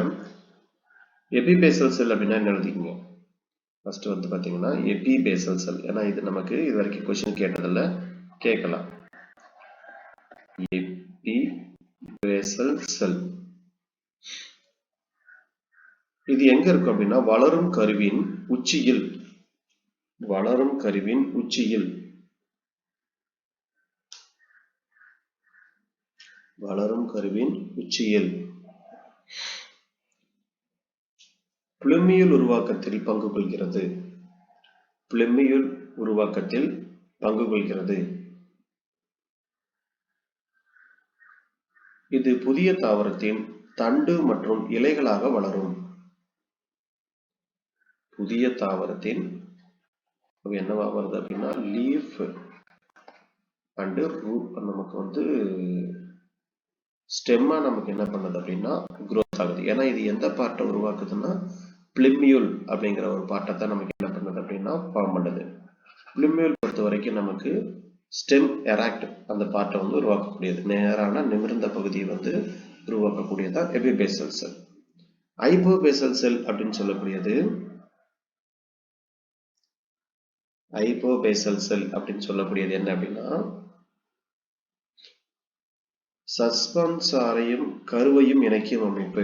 எபிபேசல் செல் அப்படின்னா என்ன எழுதிக்கீங்க? ஃபர்ஸ்ட் வந்து பாத்தீங்கன்னா எபிபேசல் செல், ஏன்னா இது நமக்கு இது வரைக்கும் கொஸ்டின் கேட்டதில்ல, கேட்கலாம். எபிபேசல் செல் இது எங்க இருக்கும் அப்படின்னா வளரும் கருவின் உச்சியில், வளரும் கருவின் உச்சியில், வளரும் கருவின் உச்சியில் பிளமியுல் உருவாக்கத்தில் பங்கு கொள்கிறது. பிளமியுல் உருவாக்கத்தில் பங்கு கொள்கிறது. இது புதிய தாவரத்தின் தண்டு மற்றும் இலைகளாக வளரும். புதிய தாவரத்தின் என்னவா வருது அப்படின்னா லீஃப் அண்ட் ரூட் நமக்கு வந்து ஸ்டெம்மா நமக்கு என்ன பண்ணுது அப்படின்னா growth ஆகுது. ஏன்னா இது எந்த பார்ட்டை உருவாக்குதுன்னா பிளிமியூல் அப்படிங்கிற ஒரு பார்ட்டை தான் நமக்கு என்ன பண்ணுது அப்படின்னா ஃபார்ம் பண்ணுது. பிளிமியூல் பொறுத்த வரைக்கும் நமக்கு ஸ்டெம் எராக்ட் அந்த பார்ட்டை வந்து உருவாக்கக்கூடியது, நேரான நிமிர்ந்த பகுதியை வந்து உருவாக்கக்கூடியதான் எபிபேசல் செல். ஹைப்போபேசல் செல் அப்படின்னு சொல்லக்கூடியது, ஹைப்போபேசல் செல் அப்படின்னு சொல்லக்கூடியது என்ன அப்படின்னா சஸ்பென்சாரையும் கருவையும் இணைக்கும் அமைப்பு.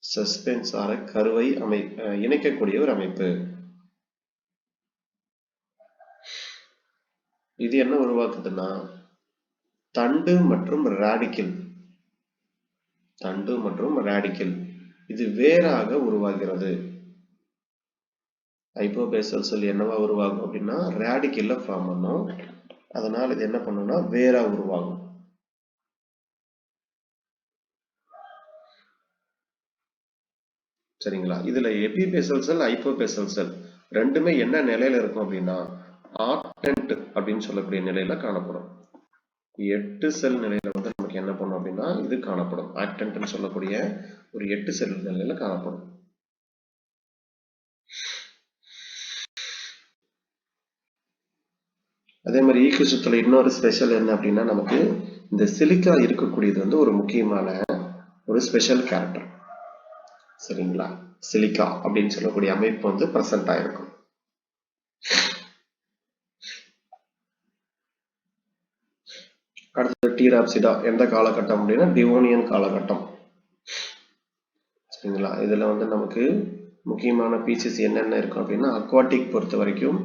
சஸ்பென்சார கருவை இணைக்கக்கூடிய ஒரு அமைப்பு. இது என்ன உருவாக்குதுன்னா தண்டு மற்றும் ராடிக்கல், தண்டு மற்றும் ராடிக்கல் இது வேறாக உருவாகிறது. ஹைப்போபேசல் செல் என்னவா உருவாகும் அப்படின்னா ராடிக்கல்ல ஃபார்ம் பண்ணும். அதனால இது என்ன பண்ணும்னா வேறா உருவாகும். சரிங்களா? இதுல எபிபேசல் செல், ஹைப்போபேசல் செல் ரெண்டுமே என்ன நிலையில இருக்கும் அப்படின்னா ஆக்டன்ட் அப்படின்னு சொல்லக்கூடிய நிலையில காணப்படும். 8 செல் நிலையில வந்து நமக்கு என்ன பண்ணும் அப்படின்னா இது காணப்படும். ஆக்டன்ட்னு சொல்லக்கூடிய ஒரு 8 செல் நிலையில காணப்படும். அதே மாதிரி ஈக்குசுத்துல இன்னொரு ஸ்பெஷல் என்ன அப்படின்னா நமக்கு இந்த சிலிக்கா இருக்கக்கூடியது வந்து ஒரு முக்கியமான ஒரு ஸ்பெஷல் கேரக்டர். சரிங்களா? சிலிக்கா அப்படின்னு சொல்லக்கூடிய அமைப்பு வந்து பிரசன்ட் ஆயிருக்கும். அடுத்தது டீராப்சிடா எந்த காலகட்டம் அப்படின்னா டிவோனியன் காலகட்டம். சரிங்களா? இதுல வந்து நமக்கு முக்கியமான பீசஸ் என்னென்ன இருக்கும் அப்படின்னா அக்வாட்டிக் பொறுத்த வரைக்கும்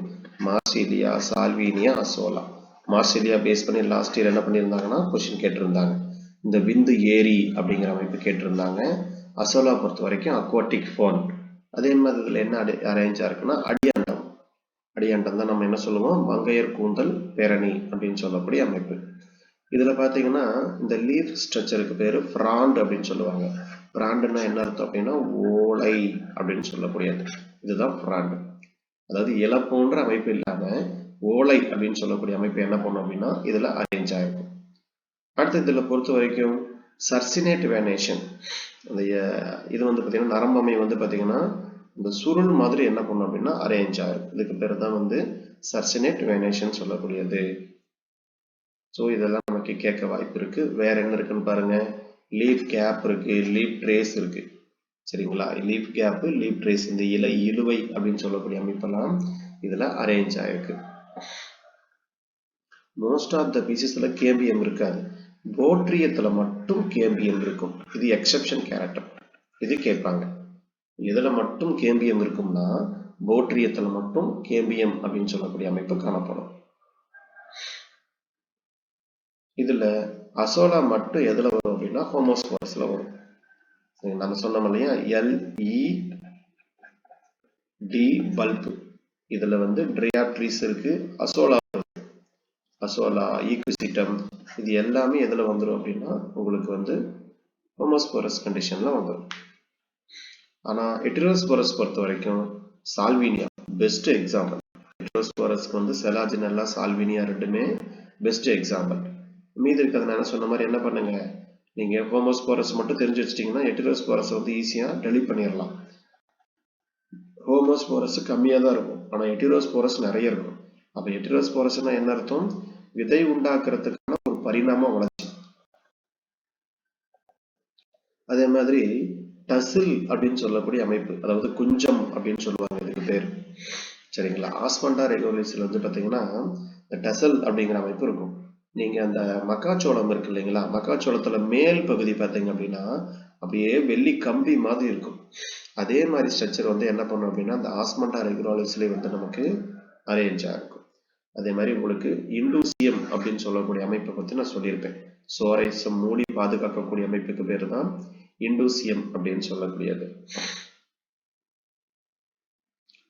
மார்சிலியா, சால்வினியா, அசோலா. மார்சிலியா பேஸ் பண்ணி லாஸ்ட் இயர் என்ன பண்ணியிருந்தாங்கன்னா கொஸ்டின் கேட்டிருந்தாங்க. இந்த விந்து ஏரி அப்படிங்கிற அமைப்பு கேட்டிருந்தாங்க. அசோலா பொறுத்த வரைக்கும் அக்வாட்டிக் ஃபோன். அதே மாதிரி இதுல என்ன அரேஞ்சா இருக்குன்னா அடியாண்டம். அடியாண்டம் தான் நம்ம என்ன சொல்லுவோம், மங்கையர் கூந்தல் பேரணி அப்படின்னு சொல்லக்கூடிய அமைப்பு. இதுல பாத்தீங்கன்னா இந்த லீஃப் ஸ்ட்ரக்சருக்கு பேரு பிராண்ட் அப்படின்னு சொல்லுவாங்க. பிராண்ட்னா என்ன அர்த்தம் அப்படின்னா ஓலை அப்படின்னு சொல்லக்கூடியது. இதுதான் பிராண்ட். அதாவது இலை போன்ற அமைப்பு இல்லாம ஓலை அப்படின்னு சொல்லக்கூடிய அமைப்பு என்ன பண்ணும் அப்படின்னா இதுல அரேஞ்ச் ஆயிருக்கும். அடுத்து இதுல பொறுத்த வரைக்கும் சர்சினேட் வேனேஷன். அந்த இது வந்து பாத்தீங்கன்னா நரம்பமை வந்து பாத்தீங்கன்னா இந்த சுருள் மாதிரி என்ன பண்ணும் அப்படின்னா அரேஞ்ச் ஆயிருக்கும். இதுக்கு பேர் தான் வந்து சர்சினேட் வேனேஷன் சொல்லக்கூடியது. ஸோ இதெல்லாம் நமக்கு கேட்க வாய்ப்பு இருக்கு. வேற என்ன இருக்குன்னு பாருங்க. லீஃப் கேப் இருக்கு, லீஃப் ட்ரேஸ் இருக்கு. சரிங்களா? லீஃப் கேப், லீஃப் ட்ரேஸ், இந்த இலை இழுவை அப்படின்னு சொல்லக்கூடிய அமைப்பெல்லாம் இதுல அரேஞ்ச் ஆயிருக்கு. மோஸ்ட் ஆஃப் த பீசஸ்ல கேம்பியம் இருக்காது. போட்ரியத்துல மட்டும் கேம்பியம் இருக்கும். இது எக்ஸெப்ஷன் கேரக்டர். இது கேட்பாங்க. இதுல மட்டும் கேம்பியம் இருக்கும்னா போட்ரியத்துல மட்டும் கேம்பியம் அப்படின்னு சொல்லக்கூடிய அமைப்பு காணப்படும். இதுல அசோலா மட்டும் எதுல வரும் அப்படின்னா ஹோமோஸ்போரஸ்ல வரும். நம்ம சொன்னோம் இல்லையா LED பல்ப். இதுல வந்து ட்ரியாப்ட்ரிஸ் இருக்கு, அசோலா அசோலா ஈக்விசிட்டம் இது எல்லாமே எதுல வந்துடும் அப்படின்னா உங்களுக்கு வந்து ஹோமோஸ்போரஸ் கண்டிஷன்ல வந்துடும். ஆனா ஹெட்டிரோஸ்போரஸ் பொறுத்த வரைக்கும் சால்வினியா பெஸ்ட் எக்ஸாம்பிள். ஹெட்டிரோஸ்போரஸ்க்கு வந்து செலாஜினல்லா சால்வினியா ரெண்டுமே பெஸ்ட் எக்ஸாம்பிள். மீதி இருக்கிறது நான் சொன்ன மாதிரி என்ன பண்ணுங்க, நீங்க ஹோமோஸ்போரஸ் மட்டும் தெரிஞ்சு வச்சிட்டீங்கன்னா ஹெட்டிரோஸ்போரஸ் வந்து ஈஸியா டெலீட் பண்ணிடலாம். ஹோமோஸ்போரஸ் கம்மியா தான் இருக்கும், ஆனா ஹெட்டிரோஸ்போரஸ் நிறைய இருக்கும். அப்ப ஹெட்டிரோஸ்போரஸ்னா என்ன அர்த்தம், விதை உண்டாக்குறதுக்கான ஒரு பரிணாம வளர்ச்சி. அதே மாதிரி டசில் அப்படின்னு சொல்லக்கூடிய அமைப்பு, அதாவது குஞ்சம் அப்படின்னு சொல்லுவாங்க இதுக்கு பேர். சரிங்களா? ஆஸ்மண்டா ரெகுலேசில் வந்து பாத்தீங்கன்னா இந்த டசல் அப்படிங்கிற அமைப்பு இருக்கும். நீங்க அந்த மக்காச்சோளம் இருக்கு இல்லைங்களா, மக்காச்சோளத்துல மேல் பகுதி பார்த்தீங்க அப்படின்னா அப்படியே வெள்ளி கம்பி மாதிரி இருக்கும். அதே மாதிரி ஸ்ட்ரக்சர் வந்து என்ன பண்ணும் அப்படின்னா அந்த ஆஸ்மண்டா ரெகுலாரிஸ்ல வந்து நமக்கு அரேஞ்சா இருக்கும். அதே மாதிரி உங்களுக்கு இண்டூசியம் அப்படின்னு சொல்லக்கூடிய அமைப்பை பத்தி நான் சொல்லியிருப்பேன். சோரைசம் மூடி பாதுகாக்கக்கூடிய அமைப்புக்கு பேர் தான் இண்டூசியம் அப்படின்னு சொல்லக்கூடியது.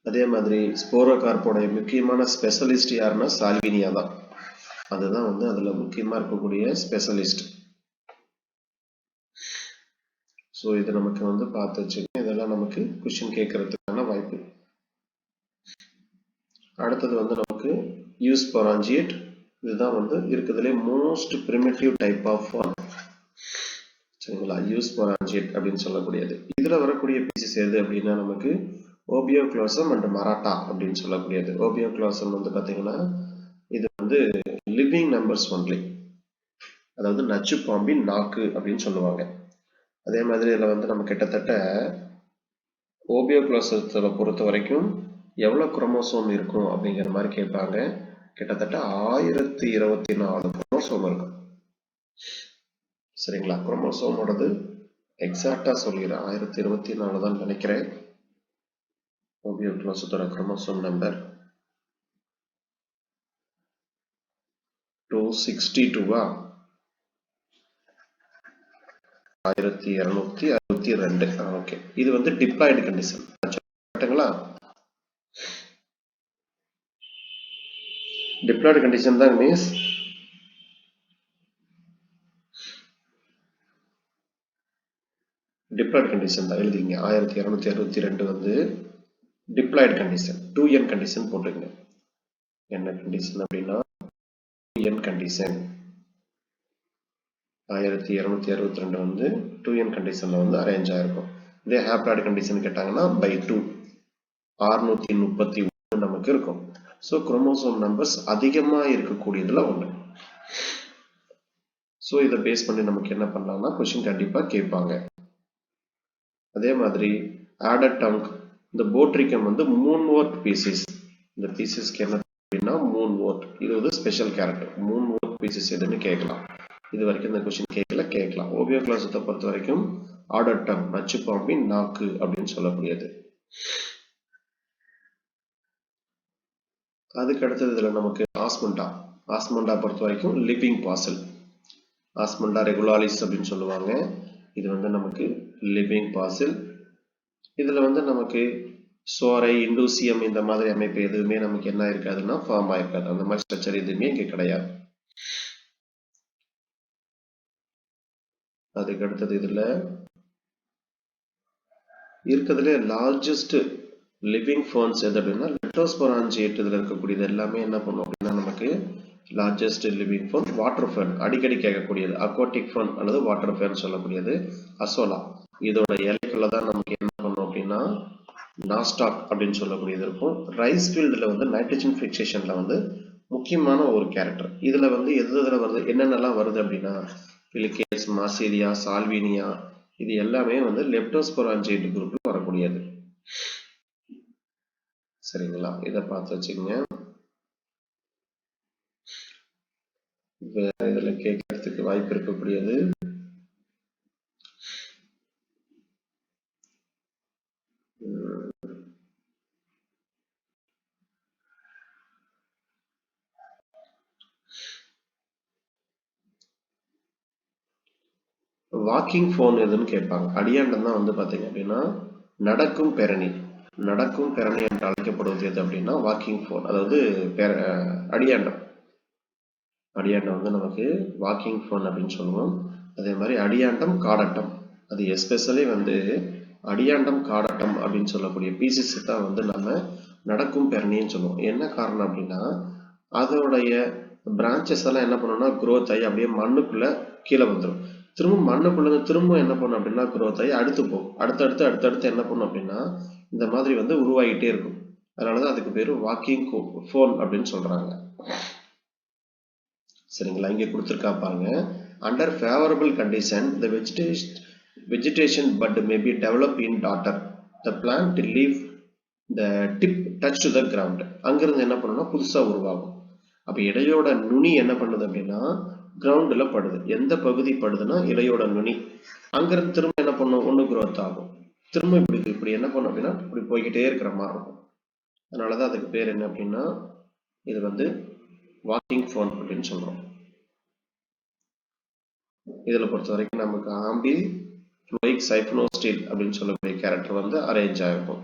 அதே மாதிரி ஸ்போரோகார்போட முக்கியமான ஸ்பெஷலிஸ்ட் யாருன்னா சால்வினியா தான். அதுதான் வந்து அதுல முக்கியமா இருக்கக்கூடிய ஸ்பெஷலிஸ்ட். ஸோ இது நமக்கு வந்து பார்த்து வச்சுக்கோங்க. இதெல்லாம் நமக்கு கொஸ்டின் கேட்கறதுக்கான வாய்ப்பு. அடுத்தது வந்து நமக்கு யூஸ்போராஞ்சியேட். இதுதான் வந்து இருக்கிறதுலே மோஸ்ட் பிரிமிட்டிவ் டைப் ஆஃப் சரிங்களா யூஸ்போராஞ்சியேட் அப்படின்னு சொல்லக்கூடியது. இதுல வரக்கூடிய பீசஸ் எது அப்படின்னா நமக்கு ஓபியோக்ளோசம் அண்ட் மராட்டா அப்படின்னு சொல்லக்கூடியது. ஓபியோக்ளோசம் வந்து பாத்தீங்கன்னா இது வந்து லிவிங் நம்பர்ஸ் ஒன்லி, அதாவது நச்சு பாம்பின் நாக்கு அப்படின்னு சொல்லுவாங்க. அதே மாதிரி இதுல வந்து நம்ம கிட்டத்தட்ட ஓபியோக்ளோசத்தை பொறுத்த வரைக்கும் எவ்வளவு குரோமோசோம் இருக்கும் அப்படிங்கிற மாதிரி கேட்பாங்க. கிட்டத்தட்ட 1024 குரோமோசோம் இருக்கும். சரிங்களா? குரோமோசோமோடது எக்ஸாக்டா சொல்லிடுறேன், 1024 தான் நினைக்கிறேன். ஓபியோக்ளோசத்தோட குரோமோசோம் நம்பர் 262. 1262. ஓகே, இது வந்து டிப்ளாய்டு கண்டிஷன். டிப்ளாய்டு கண்டிஷன் தான் மீன்ஸ் டிப்ளாய்டு கண்டிஷன் தான் எழுதிங்க. 1262 வந்து டிப்ளாய்டு கண்டிஷன். 2n கண்டிஷன் போட்டுங்க. என்ன கண்டிஷன் அப்படின்னா 2n கண்டிஷன். 1262 வந்து 2n கண்டிஷன்ல வந்து அரேஞ்ச் ஆயிருக்கும். இதே ஹாப்ளாய்டு கண்டிஷன் கேட்டாங்கன்னா by 2 631 நமக்கு இருக்கும். ஸோ குரோமோசோம் நம்பர்ஸ் அதிகமா இருக்கக்கூடியதுல ஒண்ணு. ஸோ இதை பேஸ் பண்ணி நமக்கு என்ன பண்ணலாம்னா கொஸ்டின் கண்டிப்பாக கேட்பாங்க. அதே மாதிரி ஆடட் டங்க், இந்த போட்ரிக்கம் வந்து மூன் ஓர்ட் பீசிஸ். இந்த பீசிஸ்க்கு என்ன அப்படின்னா மூன் ஓர்ட், இது வந்து ஸ்பெஷல் கேரக்டர். மூன் ஓர்ட் பீசிஸ் எதுன்னு கேட்கலாம். இது வரைக்கும் இந்த கொஸ்டின் கேட்கலாம். ஓவியோ கிளாஸத்தை பொறுத்த வரைக்கும் ஆடட் டங், நச்சு பாம்பின் நாக்கு அப்படின்னு சொல்லக்கூடியது. அதுக்கு அடுத்தது இதுல நமக்கு ஆஸ்முண்டா. ஆஸ்முண்டா பொறுத்த வரைக்கும் லிவிங் பாசல். ஆஸ்முண்டா ரெகுலாரிஸ் அப்படின்னு சொல்லுவாங்க. இது வந்து நமக்கு லிவிங் பாசில். இதுல வந்து நமக்கு சோரை, இண்டூசியம் இந்த மாதிரி அமைப்பு எதுவுமே நமக்கு என்ன இருக்காதுன்னா ஃபார்ம் ஆயிருக்காது. அந்த மாதிரி ஸ்ட்ரக்சர் எதுவுமே இங்க கிடையாது. அதுக்கு அடுத்தது இதுல இருக்கிறதுல லார்ஜஸ்ட் லிவிங் ஃபர்ன்ஸ் எது அப்படின்னா லெப்டோஸ்போராஞ்சியேட். இதுல இருக்கக்கூடியது எல்லாமே என்ன பண்ணும் அப்படின்னா நமக்கு லார்ஜஸ்ட் லிவிங் ஃபர்ன் வாட்டர் ஃபர்ன், அடிக்கடி கேட்கக்கூடியது. அக்வாட்டிக் ஃபர்ன் அல்லது வாட்டர் ஃபர்ன் சொல்லக்கூடியது அசோலா. இதோட இலைக்குள்ள தான் நமக்கு என்ன பண்ணும் அப்படின்னா நாஸ்டாக் அப்படின்னு சொல்லக்கூடியது இருக்கும். ரைஸ் ஃபீல்டில் வந்து நைட்ரஜன் ஃபிக்சேஷன்ல வந்து முக்கியமான ஒரு கேரக்டர். இதுல வந்து எது வருது, என்னென்னலாம் வருது அப்படின்னா பிலிகேட்ஸ், மாசேரியா, சால்வினியா, இது எல்லாமே வந்து லெப்டோஸ்போராஞ்சியேட் குரூப்ல வரக்கூடியது. சரிங்களா, இதை பார்த்து வச்சுக்கோங்க. இதுல கேட்கறதுக்கு வாய்ப்பு இருக்கக்கூடியது வாக்கிங் ஃபோன் எதுன்னு கேட்பாங்க. அடியாண்டம் தான் வந்து பாத்தீங்க அப்படின்னா நடக்கும் பெரணி. நடக்கும் பெரணி என்று அழைக்கப்படுவது எது அப்படின்னா வாக்கிங் ஃபோன், அதாவது அடியாண்டம். அடியாண்டம் வந்து நமக்கு வாக்கிங் ஃபோன் அப்படின்னு சொல்லுவோம். அதே மாதிரி அடியாண்டம், காடட்டம், அது எஸ்பெஷலி வந்து அடியாண்டம், காடட்டம் அப்படின்னு சொல்லக்கூடிய பீசஸ் தான் வந்து நம்ம நடக்கும் பெரணின்னு சொல்லுவோம். என்ன காரணம் அப்படின்னா அதோடைய பிரான்ச்சஸ் எல்லாம் என்ன பண்ணணும்னா க்ரோத் ஆகி அப்படியே மண்ணுக்குள்ள கீழே வந்துடும். திரும்ப மண்ணுக்குள்ள திரும்ப என்ன பண்ணும் அப்படின்னா க்ரோத் ஆகி அடுத்து போகும். அடுத்தடுத்து என்ன பண்ணும் அப்படின்னா இந்த மாதிரி வந்து உருவாகிட்டே இருக்கும். அதனாலதான் அதுக்கு பேரு வாக்கிங் ஃபோன் அப்படின்னு சொல்றாங்க. சரிங்களா, இங்க கொடுத்துருக்கா பாருங்க. Under favourable condition the vegetation bud may be developed in daughter. The plant leaf the tip touch to the ground. அங்கிருந்து என்ன பண்ணணும்னா புதுசா உருவாகும். அப்ப இலையோட நுனி என்ன பண்ணுது அப்படின்னா கிரவுண்ட்ல படுது. எந்த பகுதி படுதுன்னா இலையோட நுனி. அங்கிருந்து திரும்ப என்ன பண்ணும், ஒண்ணு growth ஆகும். திரும்ப இப்படி என்ன பண்ணும் அப்படின்னா இப்படி போய்கிட்டே இருக்கிற மாதிரி இருக்கும். அதனாலதான் அதுக்கு பேர் என்ன அப்படின்னா இது வந்து வாக்கிங் ஃபோன் அப்படின்னு சொல்றோம். இதுல பொறுத்த வரைக்கும் நமக்கு ஆம்பில் ஃப்ளோயிக் சைஃபனோஸ்டீல் அப்படின்னு சொல்லக்கூடிய கேரக்டர் வந்து அரேஞ்ச் ஆயிருக்கும்.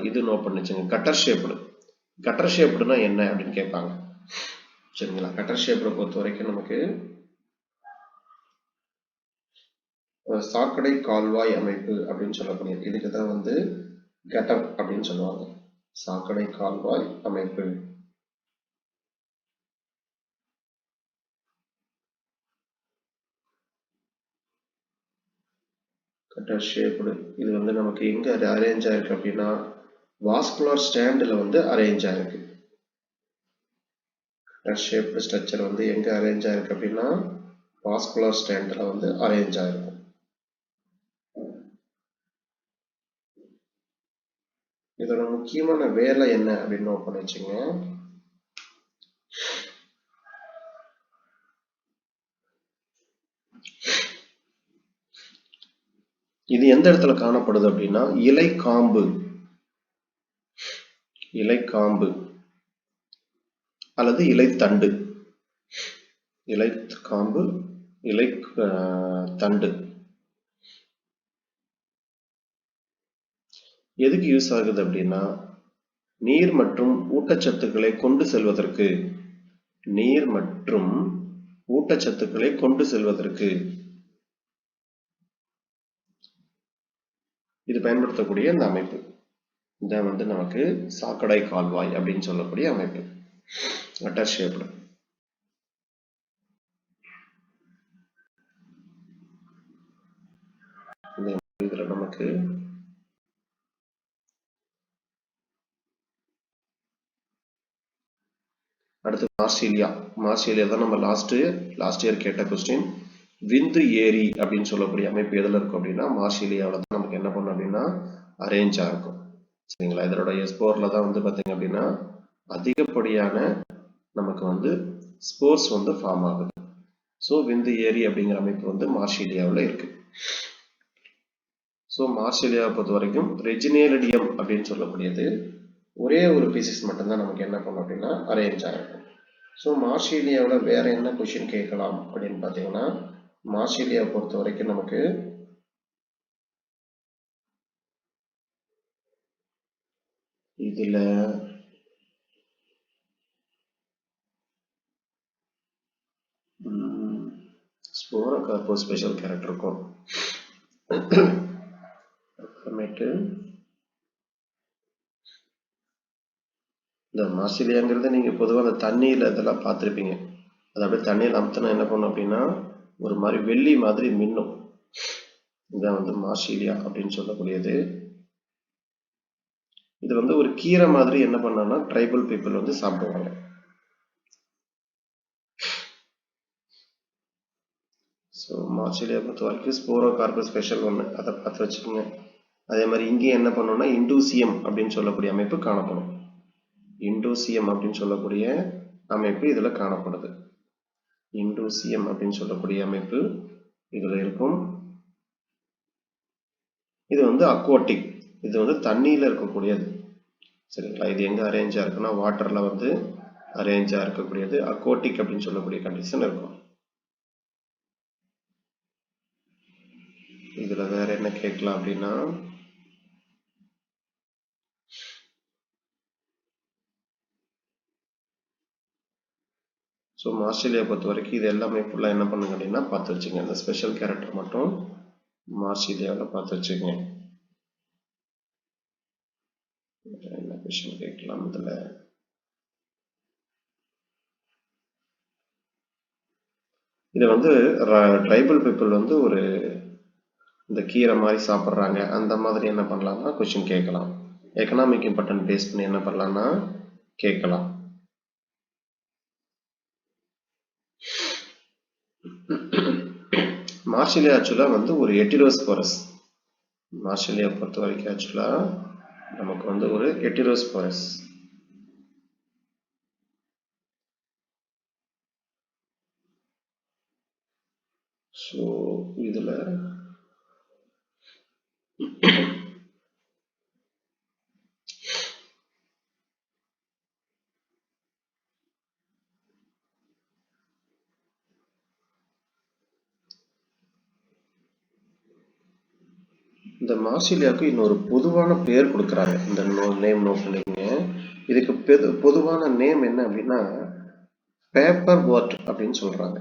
இது நோட் பண்ணிச்சுங்க. கட்டர் ஷேப்டுனா என்ன அப்படின்னு கேட்பாங்க. சரிங்களா, கட்டர் ஷேப்ட பொறுத்த வரைக்கும் நமக்கு சாக்கடை கால்வாய் அமைப்பு அப்படின்னு சொல்லக்கூடியது. இதுக்குதான் வந்து கட்டர் அப்படின்னு சொல்லுவாங்க. சாக்கடை கால்வாய் அமைப்பு. கட்டர் ஷேப்டு இது வந்து நமக்கு எங்க அரேஞ்ச் ஆயிருக்கு அப்படின்னா வாஸ்குலர் ஸ்டாண்ட்ல வந்து அரேஞ்ச் ஆயிருக்கு. கட்டர் ஷேப்டு ஸ்ட்ரக்சர் வந்து எங்க அரேஞ்ச் ஆயிருக்கு அப்படின்னா வாஸ்குலர் ஸ்டாண்ட்ல வந்து அரேஞ்ச் ஆயிருக்கும். இதோட முக்கியமான வேலை என்ன அப்படின்னு நோட் பண்ணி வச்சுங்க. இது எந்த இடத்துல காணப்படுது அப்படின்னா இலை காம்பு அல்லது இலைத்தண்டு. இலை காம்பு, இலை தண்டு எதுக்கு யூஸ் ஆகுது அப்படின்னா நீர் மற்றும் ஊட்டச்சத்துக்களை கொண்டு செல்வதற்கு. நீர் மற்றும் ஊட்டச்சத்துக்களை கொண்டு செல்வதற்கு இது பயன்படுத்தக்கூடிய இந்த அமைப்பு இதான் வந்து நமக்கு சாக்கடை கால்வாய் அப்படின்னு சொல்லக்கூடிய அமைப்பு கட்டர் ஷேப்டு. இதுல நமக்கு அடுத்து மார்ஷிலியா தான் நம்ம லாஸ்ட் இயர் கேட்ட கொஸ்டின். விந்து ஏரி அப்படின்னு சொல்லக்கூடிய அமைப்பு எதில் இருக்கும் அப்படின்னா மார்ஷிலியாவில் தான் நமக்கு என்ன பண்ணும் அப்படின்னா அரேஞ்சாக இருக்கும். சரிங்களா? இதோட S4ல தான் வந்து பார்த்தீங்க அப்படின்னா அதிகப்படியான நமக்கு வந்து ஸ்போர்ஸ் வந்து ஃபார்ம் ஆகுது. ஸோ விந்து ஏரி அப்படிங்கிற அமைப்பு வந்து மார்ஷிலியாவில் இருக்கு. ஸோ மார்ஷிலியாவை பொறுத்த வரைக்கும் ரெஜினேலிடியம் அப்படின்னு சொல்லக்கூடியது ஒரே ஒரு பீசஸ் மட்டும்தான் நமக்கு என்ன பண்ணும் அப்படின்னா அரேஞ்ச் ஆகிருக்கும். ஸோ மார்ஷிலியாவில் வேற என்ன கொஷின் கேட்கலாம் அப்படின்னு பார்த்தீங்கன்னா மார்ஷிலியாவை பொறுத்த வரைக்கும் நமக்கு இதுல ஸ்போரோகார்போ ஸ்பெஷல் கேரக்டர் இருக்கும். அப்புறமேட்டு இந்த மார்ஷிலியாங்கிறத நீங்க பொதுவாக அந்த தண்ணியில இதெல்லாம் பார்த்துருப்பீங்க. அது அப்படியே தண்ணியில் அமுத்தினா என்ன பண்ணும் அப்படின்னா ஒரு மாதிரி வெள்ளி மாதிரி மின்னும். இதுதான் வந்து மார்ஷிலியா அப்படின்னு சொல்லக்கூடியது. இது வந்து ஒரு கீரை மாதிரி என்ன பண்ணான்னா ட்ரைபல் பீப்புள் வந்து சாப்பிடுவாங்க. ஸோ மார்ஷிலியா பொறுத்த வரைக்கும் ஸ்போரோகார்போ ஸ்பெஷல் ஒன்று, அதை பார்த்து வச்சுக்கோங்க. அதே மாதிரி இங்கேயும் என்ன பண்ணோம்னா இண்டூசியம் அப்படின்னு சொல்லக்கூடிய அமைப்பு காணப்படும். இண்டூசியம் அப்படின்னு சொல்லக்கூடிய அமைப்பு இதுல காணப்படுது. இண்டூசியம் அப்படின்னு சொல்லக்கூடிய அமைப்பு இதுல இருக்கும். இது வந்து அக்வாட்டிக், இது வந்து தண்ணியில இருக்கக்கூடியது. சரிங்களா? இது எங்க அரேஞ்சா இருக்குன்னா வாட்டர்ல வந்து அரேஞ்சா இருக்கக்கூடியது. அக்வாட்டிக் அப்படின்னு சொல்லக்கூடிய கண்டிஷன் இருக்கும். இதுல வேற என்ன கேட்கலாம் அப்படின்னா ஸோ மார்ஷிலியா பொறுத்த வரைக்கும் இது எல்லாமே ஃபுல்லாக என்ன பண்ணுங்க அப்படின்னா பார்த்து வச்சுங்க. இந்த ஸ்பெஷல் கேரக்டர் மட்டும் மார்ஷிலியாவில் பார்த்து வச்சுங்க. என்ன கொஸ்டின் கேட்கலாம் இதில்? இதை வந்து ட்ரைபல் பீப்புள் வந்து ஒரு இந்த கீரை மாதிரி சாப்பிட்றாங்க, அந்த மாதிரி என்ன பண்ணலாம்னா கொஸ்டின் கேட்கலாம். எக்கனாமிக் இம்பார்ட்டன்ட் பேஸ் பண்ணி என்ன பண்ணலாம்னா கேட்கலாம். மார்ஷிலியா ஆக்சுவலா வந்து ஒரு எட்டிரோஸ்போரஸ். மார்ஷிலியா பொறுத்த வரைக்கும் ஆக்சுவலா நமக்கு வந்து ஒரு எட்டிரோஸ்போரஸ். ஸோ இதுல இந்த மார்ஷிலியாவுக்கு இன்னொரு பொதுவான பேர் கொடுக்குறாங்க. இந்த நேம் நோட் பண்ணிக்கங்க. இதுக்கு பொதுவான நேம் என்ன அப்படின்னா பேப்பர் வாட் அப்படின்னு சொல்றாங்க.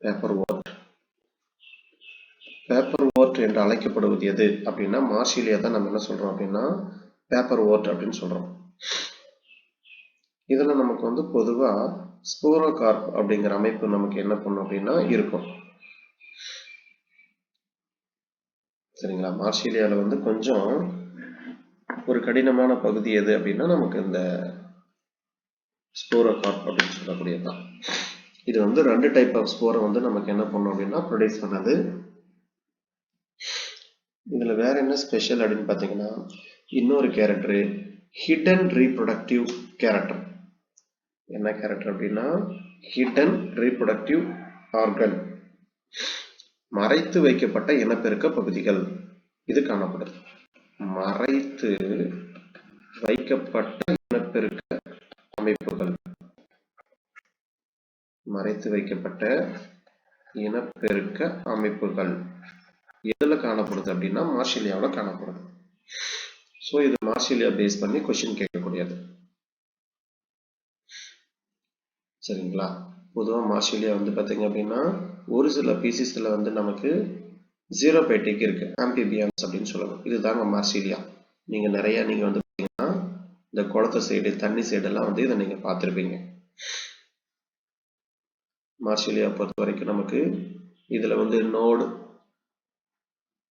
Paper what. பேப்பர் வாட் என்று அழைக்கப்படுவது எது அப்படின்னா மார்ஷிலியா தான் நம்ம என்ன சொல்றோம் அப்படின்னா பேப்பர் வாட் அப்படின்னு சொல்றோம். இதுல நமக்கு வந்து பொதுவா ஸ்போரோகார்ப் அப்படிங்கிற அமைப்பு நமக்கு என்ன பண்ணும் அப்படின்னா இருக்கும். சரிங்களா? மார்ஷிலியால வந்து கொஞ்சம் ஒரு கடினமான பகுதி எது அப்படின்னா நமக்கு இந்த ஸ்போரோகார்ப் அப்படின்னு சொல்லக்கூடியதுதான். இது வந்து 2 டைப் ஆஃப் ஸ்போரை வந்து நமக்கு என்ன பண்ணும் அப்படின்னா ப்ரொடியூஸ் பண்ணது. இதுல வேற என்ன ஸ்பெஷல் அப்படின்னு பாத்தீங்கன்னா இன்னொரு கேரக்டர் ஹிடன் ரீப்ரொடக்டிவ் கேரக்டர். என்ன கேரக்டர் அப்படின்னா ஹிடன் ரீப்ரொடக்டிவ் ஆர்கன், மறைத்து வைக்கப்பட்ட இனப்பெருக்க பகுதிகள். இது காணப்படுது. மறைத்து வைக்கப்பட்ட இனப்பெருக்க அமைப்புகள். மறைத்து வைக்கப்பட்ட இனப்பெருக்க அமைப்புகள் எதுல காணப்படுது அப்படின்னா மார்ஷிலியாவில் காணப்படுது. ஸோ இது மார்ஷிலியா பேஸ் பண்ணி கொஸ்டின் கேட்கக்கூடியது. சரிங்களா? பொதுவாக மார்ஷிலியா வந்து பார்த்தீங்க அப்படின்னா ஒரு சில பீசிஸ்ல வந்து நமக்கு ஜீரோபேட்டிக் இருக்கு, ஆம்பிபியன்ஸ் அப்படின்னு சொல்லுவோம். இதுதாங்க மார்ஷிலியா. நீங்க நிறைய நீங்க வந்து பார்த்தீங்கன்னா இந்த குளத்து சைடு தண்ணி சைடெல்லாம் வந்து இதை நீங்க பார்த்துருப்பீங்க. மார்ஷிலியா பொறுத்த வரைக்கும் நமக்கு இதுல வந்து நோடு,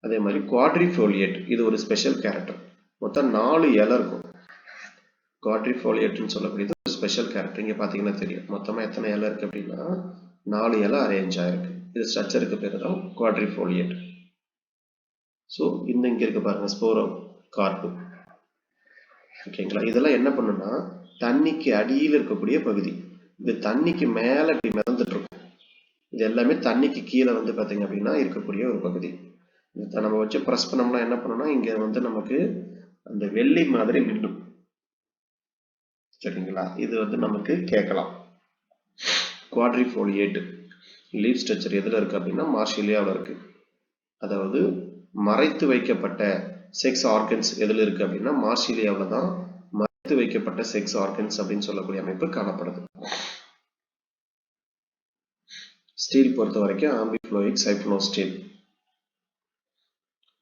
அதே மாதிரி குவாட்ரிஃபோலியேட், இது ஒரு ஸ்பெஷல் கேரக்டர். மொத்தம் 4 இலை இருக்கும். குவாட்ரிஃபோலியேட்னு சொல்லக்கூடியது ஒரு ஸ்பெஷல் கேரக்டர். இங்கே பார்த்தீங்கன்னா தெரியும் மொத்தமாக எத்தனை இலை இருக்குது அப்படின்னா 4 இலை அரேஞ்ச் ஆயிருக்கு. இது ஸ்ட்ரக்சருக்கு பேர் தான் குவாட்ரிஃபோலியேட். ஸோ இங்கே இருக்கு பாருங்க ஸ்போரோ கார்ப்பு. ஓகேங்களா, இதெல்லாம் என்ன பண்ணுன்னா தண்ணிக்கு அடியில் இருக்கக்கூடிய பகுதி. இது தண்ணிக்கு மேலே இப்படி மிதந்துட்டு இருக்கும். இது எல்லாமே தண்ணிக்கு கீழே வந்து பார்த்தீங்க அப்படின்னா இருக்கக்கூடிய ஒரு பகுதி. இதை நம்ம வச்சு ப்ரெஸ் பண்ணோம்னா என்ன பண்ணோம்னா இங்கே வந்து நமக்கு அந்த வெள்ளி மாதிரி மின்னும். சரிங்களா, இது வந்து நமக்கு கேட்கலாம். குவாட்ரிஃபோலியேட் லீஃப் ஸ்ட்ரக்சர் எதில் இருக்கு அப்படின்னா மார்சிலியாவில் இருக்கு. அதாவது மறைத்து வைக்கப்பட்ட செக்ஸ் ஆர்கன்ஸ் எதில் இருக்கு அப்படின்னா மார்சிலியாவில் தான் மறைத்து வைக்கப்பட்ட செக்ஸ் ஆர்கன்ஸ் அப்படின்னு சொல்லக்கூடிய அமைப்பு காணப்படுது. ஸ்டீல் பொறுத்த வரைக்கும் ஆம்பிஃப்ளோயிக் சைஃபனோஸ்டீல்.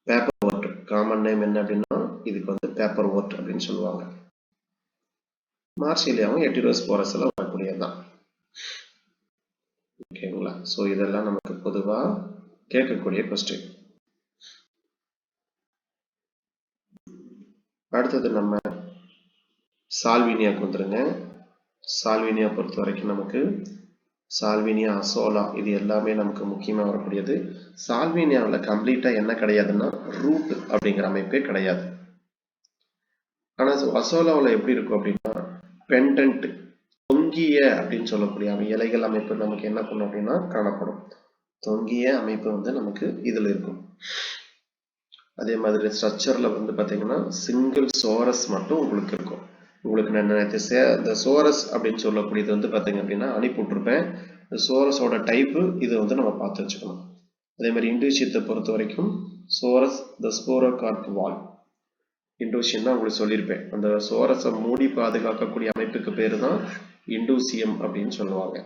பேப்பர் ஓர்ட் காமன் நேம் என்ன அப்படின்னா இதுக்கு வந்து பேப்பர் ஓர்ட் அப்படின்னு சொல்லுவாங்க. மார்சிலியாவும் எட்டிரோஸ்போரஸ் எல்லாம் வரக்கூடியதுதான். ஓகேங்களா, ஸோ இதெல்லாம் நமக்கு பொதுவாக கேட்கக்கூடிய கொஸ்டின். அடுத்தது நம்ம சால்வினியாக்கு வந்துருங்க. சால்வினியா பொறுத்த வரைக்கும் நமக்கு சால்வினியா, அசோலா இது எல்லாமே நமக்கு முக்கியமாக வரக்கூடியது. சால்வினியாவில் கம்ப்ளீட்டாக என்ன கிடையாதுன்னா ரூட் அப்படிங்கிற அமைப்பே கிடையாது. ஆனால் அசோலாவில் எப்படி இருக்கும் அப்படின்னா பெண்டன்ட் தொங்கிய அப்படின்னு சொல்லக்கூடிய இலைகள் அமைப்பு நமக்கு என்ன பண்ணும் அப்படின்னா காணப்படும். தொங்கிய அமைப்பு வந்து நமக்கு இதில் இருக்கும். அதே மாதிரி ஸ்ட்ரக்சர்ல வந்து பார்த்தீங்கன்னா சிங்கிள் சோரஸ் மட்டும் உங்களுக்கு இருக்கும். உங்களுக்கு நான் இந்த சோரஸ் அப்படின்னு சொல்லக்கூடியது வந்து பார்த்தீங்க அப்படின்னா அனுப்பிவிட்டுருப்பேன். சோரஸோட டைப்பு இது வந்து நம்ம பார்த்து வச்சுக்கணும். அதே மாதிரி இண்டூசியத்தை பொறுத்த வரைக்கும் சோரஸ் த ஸ்போரோகார்ப் வால் இண்டூசியம் தான் உங்களுக்கு சொல்லியிருப்பேன். அந்த சோரஸை மூடி பாதுகாக்கக்கூடிய அமைப்புக்கு பேரு தான் இண்டூசியம் அப்படின்னு சொல்லுவாங்க.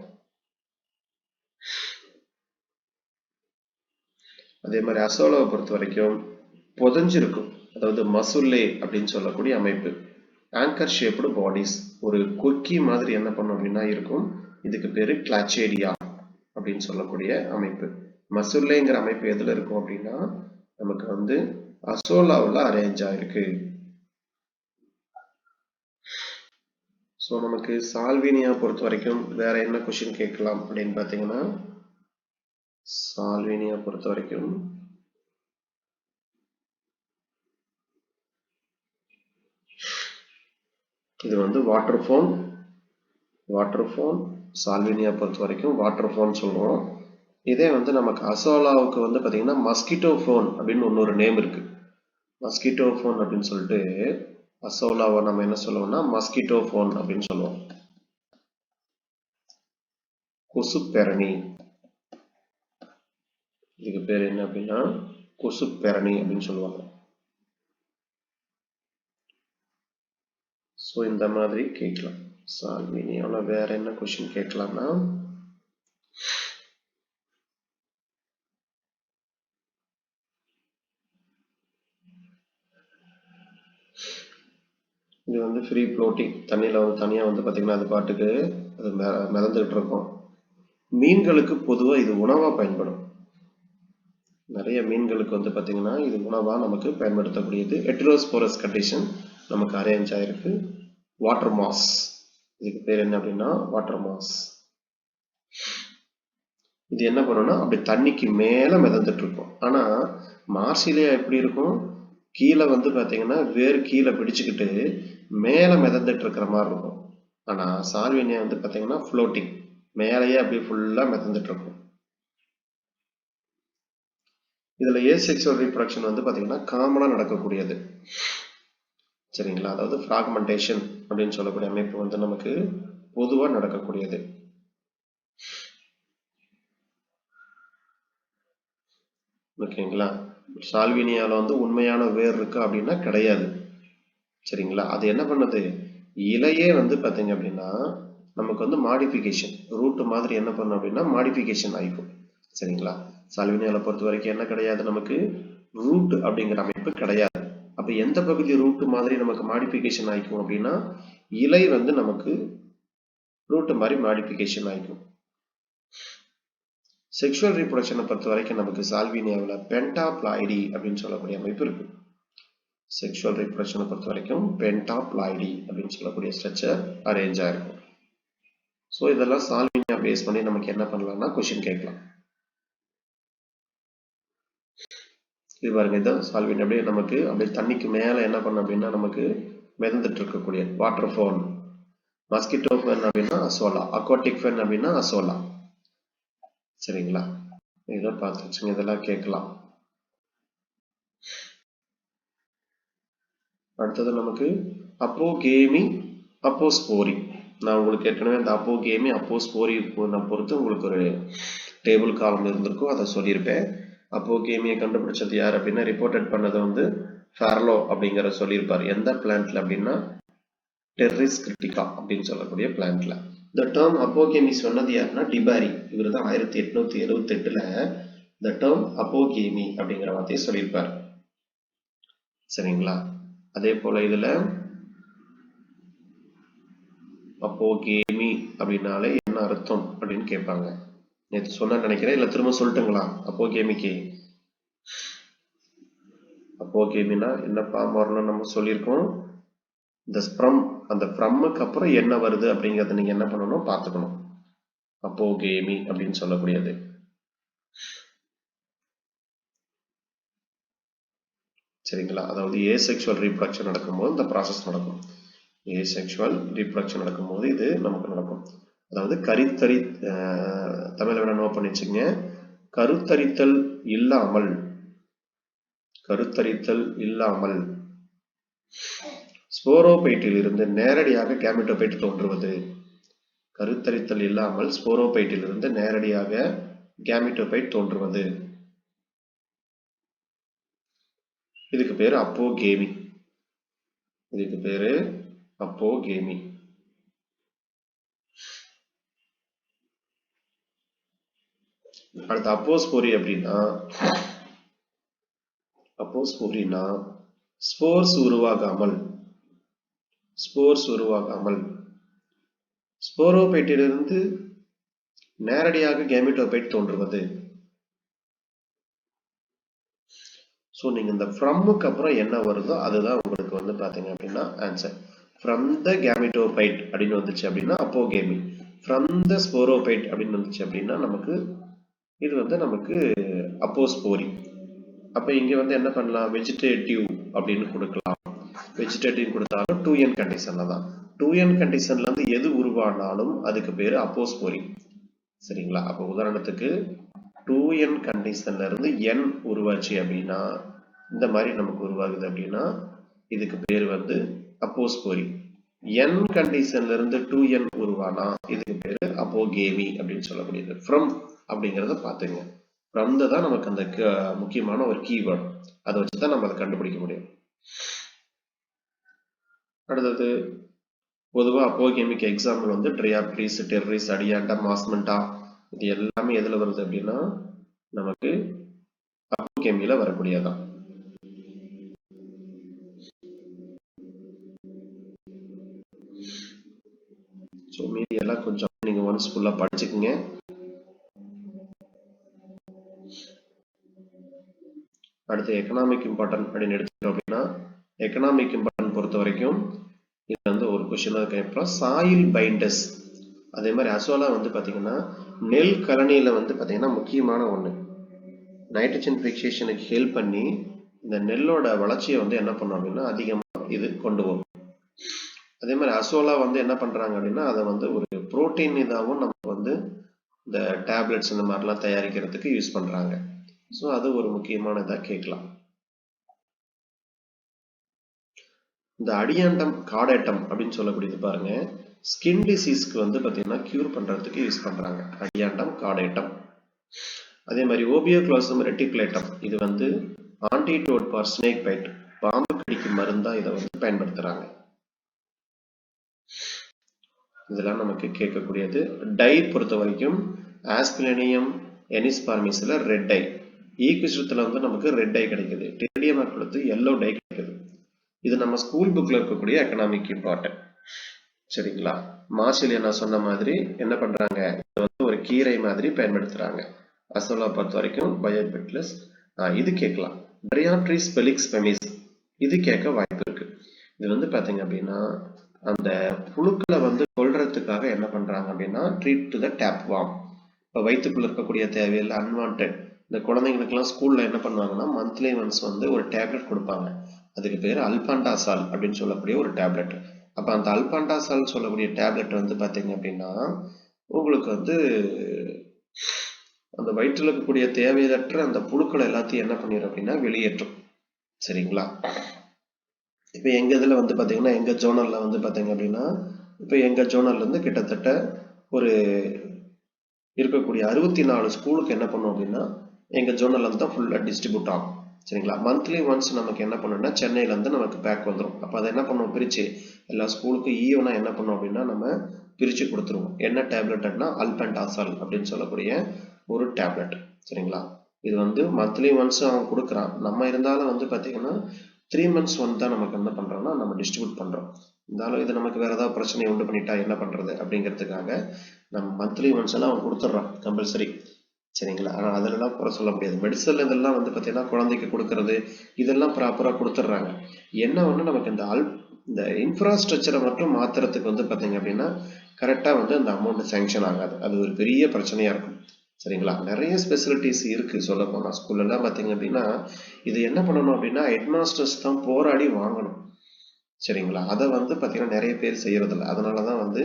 அதே மாதிரி அசோலாவை பொறுத்த வரைக்கும் புதஞ்சிருக்கும். அதாவது மசுல்லே அப்படின்னு சொல்லக்கூடிய அமைப்பு. ஆங்கர் ஷேப்டு பாடிஸ் ஒரு கொக்கி மாதிரி என்ன பண்ணும் அப்படின்னா இருக்கும். இதுக்கு பேரு கிளாச்சேரியா அப்படின்னு சொல்லக்கூடிய அமைப்பு. மசுல்லேங்கிற அமைப்பு எதுல இருக்கும் அப்படின்னா நமக்கு வந்து அசோலாவில் அரேஞ்ச் ஆயிருக்கு. ஸோ நமக்கு சால்வினியா பொறுத்த வரைக்கும் வேற என்ன கொஸ்டின் கேட்கலாம் அப்படின்னு பார்த்தீங்கன்னா சால்வினியா பொறுத்த வரைக்கும் இது வந்து வாட்டர் ஃபோன். சால்வினியா பொறுத்த வரைக்கும் வாட்டர் ஃபோன் சொல்லுவோம். இதே வந்து நமக்கு அசோலாவுக்கு வந்து பார்த்தீங்கன்னா மஸ்கிட்டோ ஃபோன் அப்படின்னு இன்னொரு நேம் இருக்கு. மஸ்கிட்டோ ஃபோன் அப்படின்னு சொல்லிட்டு அசோலாவை நம்ம என்ன சொல்லுவோம்னா மஸ்கிட்டோ ஃபோன் அப்படின்னு சொல்லுவோம். கொசுப்பெரணி இதுக்கு பேர் என்ன அப்படின்னா கொசுப்பெரணி அப்படின்னு சொல்லுவாங்க. ஸோ இந்த மாதிரி கேட்கலாம். சால்வினியாவில் வேற என்ன கொஸ்டின் கேட்கலாம்னா இது வந்து ஃப்ரீ ஃப்ளோட்டிங் தண்ணியில் வந்து தனியாக வந்து பார்த்தீங்கன்னா அது பாட்டுக்கு அது மிதந்துகிட்டு இருக்கும். மீன்களுக்கு பொதுவாக இது உணவாக பயன்படும். நிறைய மீன்களுக்கு வந்து பார்த்தீங்கன்னா இது உணவாக நமக்கு பயன்படுத்தக்கூடியது. எட்டிரோஸ்போரஸ் கண்டிஷன் நமக்கு அரேஞ்ச் ஆயிருக்கு. வாட்டர் மாஸ் இதுக்கு பேர் என்ன அப்படின்னா வாட்டர் மாஸ். இது என்ன பண்ணும்னா அப்படி தண்ணிக்கு மேலே மிதந்துட்டு இருக்கும். ஆனால் மார்சிலியா எப்படி இருக்கும் கீழே வந்து பார்த்தீங்கன்னா வேறு கீழே பிடிச்சுக்கிட்டு மேலே மிதந்துட்டு இருக்கிற மாதிரி இருக்கும். ஆனால் சால்வினியா வந்து பார்த்தீங்கன்னா ஃப்ளோட்டிங் மேலேயே அப்படியே ஃபுல்லாக மிதந்துட்டு இருக்கும். இதில் ஏசெக்சுவல் ரீப்ரொடக்ஷன் வந்து பார்த்தீங்கன்னா காமனாக நடக்கக்கூடியது. சரிங்களா, அதாவது ஃப்ராக்மெண்டேஷன் அப்படின்னு சொல்லக்கூடிய அமைப்பு வந்து நமக்கு பொதுவாக நடக்கக்கூடியது. ஓகேங்களா, சால்வினியாவில் வந்து உண்மையான வேர் இருக்கு அப்படின்னா கிடையாது. சரிங்களா, அது என்ன பண்ணுது இலையே வந்து பார்த்தீங்க அப்படின்னா நமக்கு வந்து மாடிஃபிகேஷன் ரூட் மாதிரி என்ன பண்ணும் அப்படின்னா மாடிஃபிகேஷன் ஆகிக்கும். சரிங்களா, சால்வினியாவில் பொறுத்த வரைக்கும் என்ன கிடையாது நமக்கு ரூட் அப்படிங்கிற அமைப்பு கிடையாது. அப்போ எந்த பகுதி ரூட் மாதிரி நமக்கு மாடிஃபிகேஷன் ஆகிக்கும் அப்படின்னா இலை வந்து நமக்கு ரூட் மாதிரி மாடிஃபிகேஷன் ஆகிக்கும். செக்ஷுவல் ரீப்ரொடக்ஷனை பொறுத்த வரைக்கும் நமக்கு சால்வினியாவில் பென்டாப்ளாய்டி அப்படின்னு சொல்லக்கூடிய அமைப்பு இருக்கு. செக்ஷுவல் ரீப்ரொடக்ஷனை பொறுத்த வரைக்கும் பென்டாப்ளாய்டி அப்படின்னு சொல்லக்கூடிய ஸ்ட்ரக்சர் அரேஞ்ச் ஆயிருக்கும். ஸோ இதெல்லாம் சால்வினியா பேஸ் பண்ணி நமக்கு என்ன பண்ணலாம்னா கொஸ்டின் கேட்கலாம். இது பாருங்க, இதான் சால்வினியா. அப்படியே நமக்கு அப்படியே தண்ணிக்கு மேலே என்ன பண்ண அப்படின்னா நமக்கு மிதந்துட்டு இருக்கக்கூடிய வாட்டர் ஃபோன். மஸ்கிட்டோ ஃபென் அப்படின்னா அசோலா, அக்வாட்டிக் ஃபென் அப்படின்னா அசோலா. சரிங்களா, இதெல்லாம் பார்த்து வச்சுங்க, இதெல்லாம் கேட்கலாம். அடுத்தது நமக்கு அப்போகேமி, அப்போஸ்போரி. நான் உங்களுக்கு ஏற்கனவே அந்த அப்போகேமி அப்போஸ்போரி பொறுத்து உங்களுக்கு ஒரு டேபிள் காலம் இருந்திருக்கும், அதை சொல்லியிருப்பேன். அப்போகேமியை கண்டுபிடிச்சது யார் அப்படின்னா ரிப்போர்ட்டட் பண்ணது வந்து ஃபார்லோ அப்படிங்கிற சொல்லியிருப்பார். எந்த பிளான்ட்ல அப்படின்னா டெர்ரிஸ் கிரிட்டிகா அப்படின்னு சொல்லக்கூடிய பிளான்ட்ல. இந்த டேர்ம் அப்போகேமி சொன்னது யாருன்னா டிபாரி. இவர் தான் 1878ல இந்த டேர்ம் அப்போகேமி அப்படிங்கிற வார்த்தையை சொல்லியிருப்பார். சரிங்களா, அதே போல இதுல அப்போகேமி அப்படின்னாலே என்ன அர்த்தம் அப்படின்னு கேட்பாங்க. நேற்று சொன்ன நினைக்கிறேன், இல்ல திரும்ப சொல்லட்டுங்களா? அப்போகேமிக்கு அப்போகேமினா என்ன ஃபார்ம் வரணும்னு நம்ம சொல்லியிருக்கோம். இந்த ஸ்ப்ரம், அந்த ஃப்ரம்முக்கு அப்புறம் என்ன வருது அப்படிங்கறத நீங்க என்ன பண்ணணும் பார்த்துக்கணும். அப்போகேமி அப்படின்னு சொல்லக்கூடியது. சரிங்களா, அதாவது ஏசெக்சுவல் ரீப்ரொடக்ஷன் நடக்கும்போது இந்த ப்ராசஸ் நடக்கும். ஏசெக்சுவல் ரீப்ரொடக்ஷன் நடக்கும்போது இது நமக்கு நடக்கும். அதாவது தமிழ் வேணா நோட் பண்ணி வச்சுங்க. கருத்தரித்தல் இல்லாமல் ஸ்போரோபைட்டில் இருந்து நேரடியாக கேமெட்டோபைட் தோன்றுவது. கருத்தரித்தல் இல்லாமல் ஸ்போரோபைட்டில் இருந்து நேரடியாக கேமெட்டோபைட் தோன்றுவது, இதுக்கு பேரு அப்போகேமி. இதுக்கு பேரு அப்போகேமி. அடுத்து அப்போஸ்போரி அப்படின்னா ஸ்போர்ஸ் உருவாகாமல் ஸ்போரோபைட்டிலிருந்து நேரடியாக கேமெட்டோபைட் தோன்றுவது. ஸோ நீங்க இந்த ஃப்ரம்முக்கு அப்புறம் என்ன வருதோ அதுதான் உங்களுக்கு வந்து பாத்தீங்க அப்படின்னா ஆன்சர். ஃப்ரம் த கேமெட்டோபைட் அப்படின்னு வந்துச்சு அப்படின்னா அப்போகேமி. ஃப்ரம் த ஸ்போரோபைட் அப்படின்னு வந்துச்சு அப்படின்னா நமக்கு இது வந்து நமக்கு அப்போஸ்போரி. அப்ப இங்க வந்து என்ன பண்ணலாம், வெஜிடேட்டிவ் அப்படின்னு கொடுக்கலாம். வெஜிடேட்டிவ் கொடுத்தாலும் 2n கண்டிஷன்ல தான். 2n கண்டிஷன்ல இருந்து எது உருவானாலும் அதுக்கு பேரு அப்போஸ்போரி. சரிங்களா, அப்ப உதாரணத்துக்கு 2n கண்டிஷன்ல இருந்து n உருவாச்சு அப்படின்னா, இந்த மாதிரி நமக்கு உருவாகுது அப்படின்னா இதுக்கு பேர் வந்து அப்போஸ்போரி. n கண்டிஷன்ல இருந்து 2n உருவானா இதுக்கு பேரு அப்போகேமி அப்படின்னு சொல்லக்கூடியது. ஃப்ரம் அப்படிங்கறத பாத்துங்க. ஃப்ரம் தான் நமக்கு அந்த முக்கியமான ஒரு கீவேர்ட், அதை வச்சுதான் நம்ம அதை கண்டுபிடிக்க முடியும். அடுத்தது பொதுவா அப்போகேமிக் எக்ஸாம்பிள் வந்து ட்ரையாப்ட்ரிஸ், டெர்ரிஸ், அடியாண்டம், மாஸ்மெண்டா, இது எல்லாமே எதுல வருது அப்படின்னா நமக்கு அப்போகேமியில வரக்கூடியதான். ஸோ மீதி எல்லாம் கொஞ்சம் நீங்க ஒன்ஸ் ஃபுல்லா படிச்சுக்குங்க. அடுத்து எக்கனாமிக் இம்பார்ட்டன்ட் அப்படின்னு எடுத்துக்கிட்டோம் அப்படின்னா எக்கனாமிக் இம்பார்ட்டன்ட் பொறுத்த வரைக்கும் இது வந்து ஒரு கொஸ்டின் கேட்போம். சாயில் பைண்டர்ஸ், அதே மாதிரி அசோலா வந்து பாத்தீங்கன்னா நெல் கலனியில வந்து பாத்தீங்கன்னா முக்கியமான ஒண்ணு. நைட்ரஜன் பிக்சேஷனுக்கு ஹெல்ப் பண்ணி இந்த நெல்லோட வளர்ச்சியை வந்து என்ன பண்ணும் அப்படின்னா அதிகமா இது கொண்டு வரும். அதே மாதிரி அசோலா வந்து என்ன பண்றாங்க அப்படின்னா அதை வந்து ஒரு புரோட்டீன் இதாகவும் நம்ம வந்து இந்த டேப்லெட்ஸ் இந்த மாதிரிலாம் தயாரிக்கிறதுக்கு யூஸ் பண்றாங்க. ஸோ அது ஒரு முக்கியமான இதாக கேட்கலாம். இந்த அடியாண்டம் காடேட்டம் அப்படின்னு சொல்லக்கூடியது பாருங்க, ஸ்கின் டிசீஸ்க்கு வந்து பாத்தீங்கன்னா கியூர் பண்றதுக்கு யூஸ் பண்றாங்க அடியாண்டம் காடேட்டம். அதே மாதிரி ஓபியோக்ளாசம் ரெட்டிகுலேட்டம், இது வந்து ஆன்டிடோட் ஃபார் ஸ்னேக் பைட், பாம்பு கடிக்கும் மருந்தா இதை வந்து பயன்படுத்துறாங்க. இதெல்லாம் நமக்கு கேட்கக்கூடியது. டை பொறுத்த வரைக்கும் ஆஸ்பிளேனியம் எனிஸ்பார்மிஸ்ல ரெட் டை, ஈக்குஸ்டத்துல வந்து நமக்கு ரெட் டை கிடைக்குது. டெரிடியம் கொடுத்து எல்லோ டை கிடைக்குது. இது நம்ம ஸ்கூல் புக்ல இருக்கக்கூடிய எக்கனாமிக் இம்பார்ட்டன்ட். சரிங்களா, மார்ஷல் நான் சொன்ன மாதிரி என்ன பண்றாங்க, இது வந்து ஒரு கீரை மாதிரி பயன்படுத்துறாங்க. அசோலா பொறுத்த வரைக்கும் பயோபெட்லஸ். இது கேட்கலாம். ட்ரையாப்ட்ரிஸ் பெலிக்ஸ் ஃபெமிஸ், இது கேட்க வாய்ப்பு இருக்கு. இது வந்து பாத்தீங்க அப்படின்னா அந்த புழுக்களை வந்து கொல்றதுக்காக என்ன பண்றாங்க அப்படின்னா treat to the tapeworm. இப்போ வயிற்றுக்குள்ள இருக்கக்கூடிய தேவையில்லை அன்வான்ட் இந்த குழந்தைங்களுக்குலாம் ஸ்கூல்ல என்ன பண்ணுவாங்கன்னா மந்த்லி ஒன்ஸ் வந்து ஒரு டேப்லெட் கொடுப்பாங்க. அதுக்கு பேர் அல்பாண்டாசால் அப்படின்னு சொல்லக்கூடிய ஒரு டேப்லெட். அப்போ அந்த அல்பாண்டாசால் சொல்லக்கூடிய டேப்லெட் வந்து பார்த்தீங்க அப்படின்னா உங்களுக்கு வந்து அந்த வயிற்றில் இருக்கக்கூடிய தேவையற்ற அந்த புழுக்களை எல்லாத்தையும் என்ன பண்ணிடும் அப்படின்னா வெளியேற்றும். சரிங்களா? இப்போ எங்க இதில் வந்து பார்த்தீங்கன்னா எங்க ஜோனல்ல வந்து பார்த்தீங்க அப்படின்னா இப்போ எங்க ஜோனல்ல இருந்து கிட்டத்தட்ட ஒரு இருக்கக்கூடிய 64 ஸ்கூலுக்கு என்ன பண்ணும் அப்படின்னா எங்க ஜோனல்ல இருந்து தான் ஃபுல்லா டிஸ்ட்ரிபியூட் ஆகும். சரிங்களா? மந்த்லி ஒன்ஸ் நமக்கு என்ன பண்ணணும்னா சென்னையில இருந்து நமக்கு பேக் வந்துடும். அப்போ அதை என்ன பண்ணுவோம் பிரிச்சு எல்லா ஸ்கூலுக்கும் ஈவனா என்ன பண்ணும் அப்படின்னா நம்ம பிரிச்சு கொடுத்துருவோம். என்ன டேப்லெட்னா அல்பென்டாசால் அப்படின்னு சொல்லக்கூடிய ஒரு டேப்லெட். சரிங்களா? இது வந்து மந்த்லி ஒன்ஸ் அவன் கொடுக்குறான். நம்ம இருந்தாலும் வந்து பார்த்தீங்கன்னா 3 months ஒன் தான் நமக்கு என்ன பண்றோம்னா நம்ம டிஸ்ட்ரிபியூட் பண்றோம். இருந்தாலும் இது நமக்கு வேற ஏதாவது பிரச்சனையை உண்டு பண்ணிட்டா என்ன பண்றது அப்படிங்கிறதுக்காக நம்ம மந்த்லி ஒன்ஸ் எல்லாம் அவன் கொடுத்துட்றான் கம்பல்சரி. சரிங்களா? ஆனா அதெல்லாம் குறை சொல்ல முடியாது. மெடிசன் இதெல்லாம் வந்து பார்த்தீங்கன்னா குழந்தைக்கு கொடுக்கறது இதெல்லாம் ப்ராப்பரா கொடுத்துட்றாங்க. என்ன ஒண்ணு நமக்கு இந்த இன்ஃப்ராஸ்ட்ரக்சரை மட்டும் மாத்துறதுக்கு வந்து பார்த்தீங்க அப்படின்னா கரெக்டா வந்து அந்த அமௌண்ட் சேங்ஷன் ஆகாது. அது ஒரு பெரிய பிரச்சனையா இருக்கும். சரிங்களா? நிறைய ஸ்பெசிலிட்டிஸ் இருக்கு சொல்ல போனா ஸ்கூல்ல எல்லாம் பார்த்தீங்க அப்படின்னா இது என்ன பண்ணணும் அப்படின்னா ஹெட் மாஸ்டர்ஸ் தான் போராடி வாங்கணும். சரிங்களா? அதை வந்து பார்த்தீங்கன்னா நிறைய பேர் செய்யறதில்ல. அதனாலதான் வந்து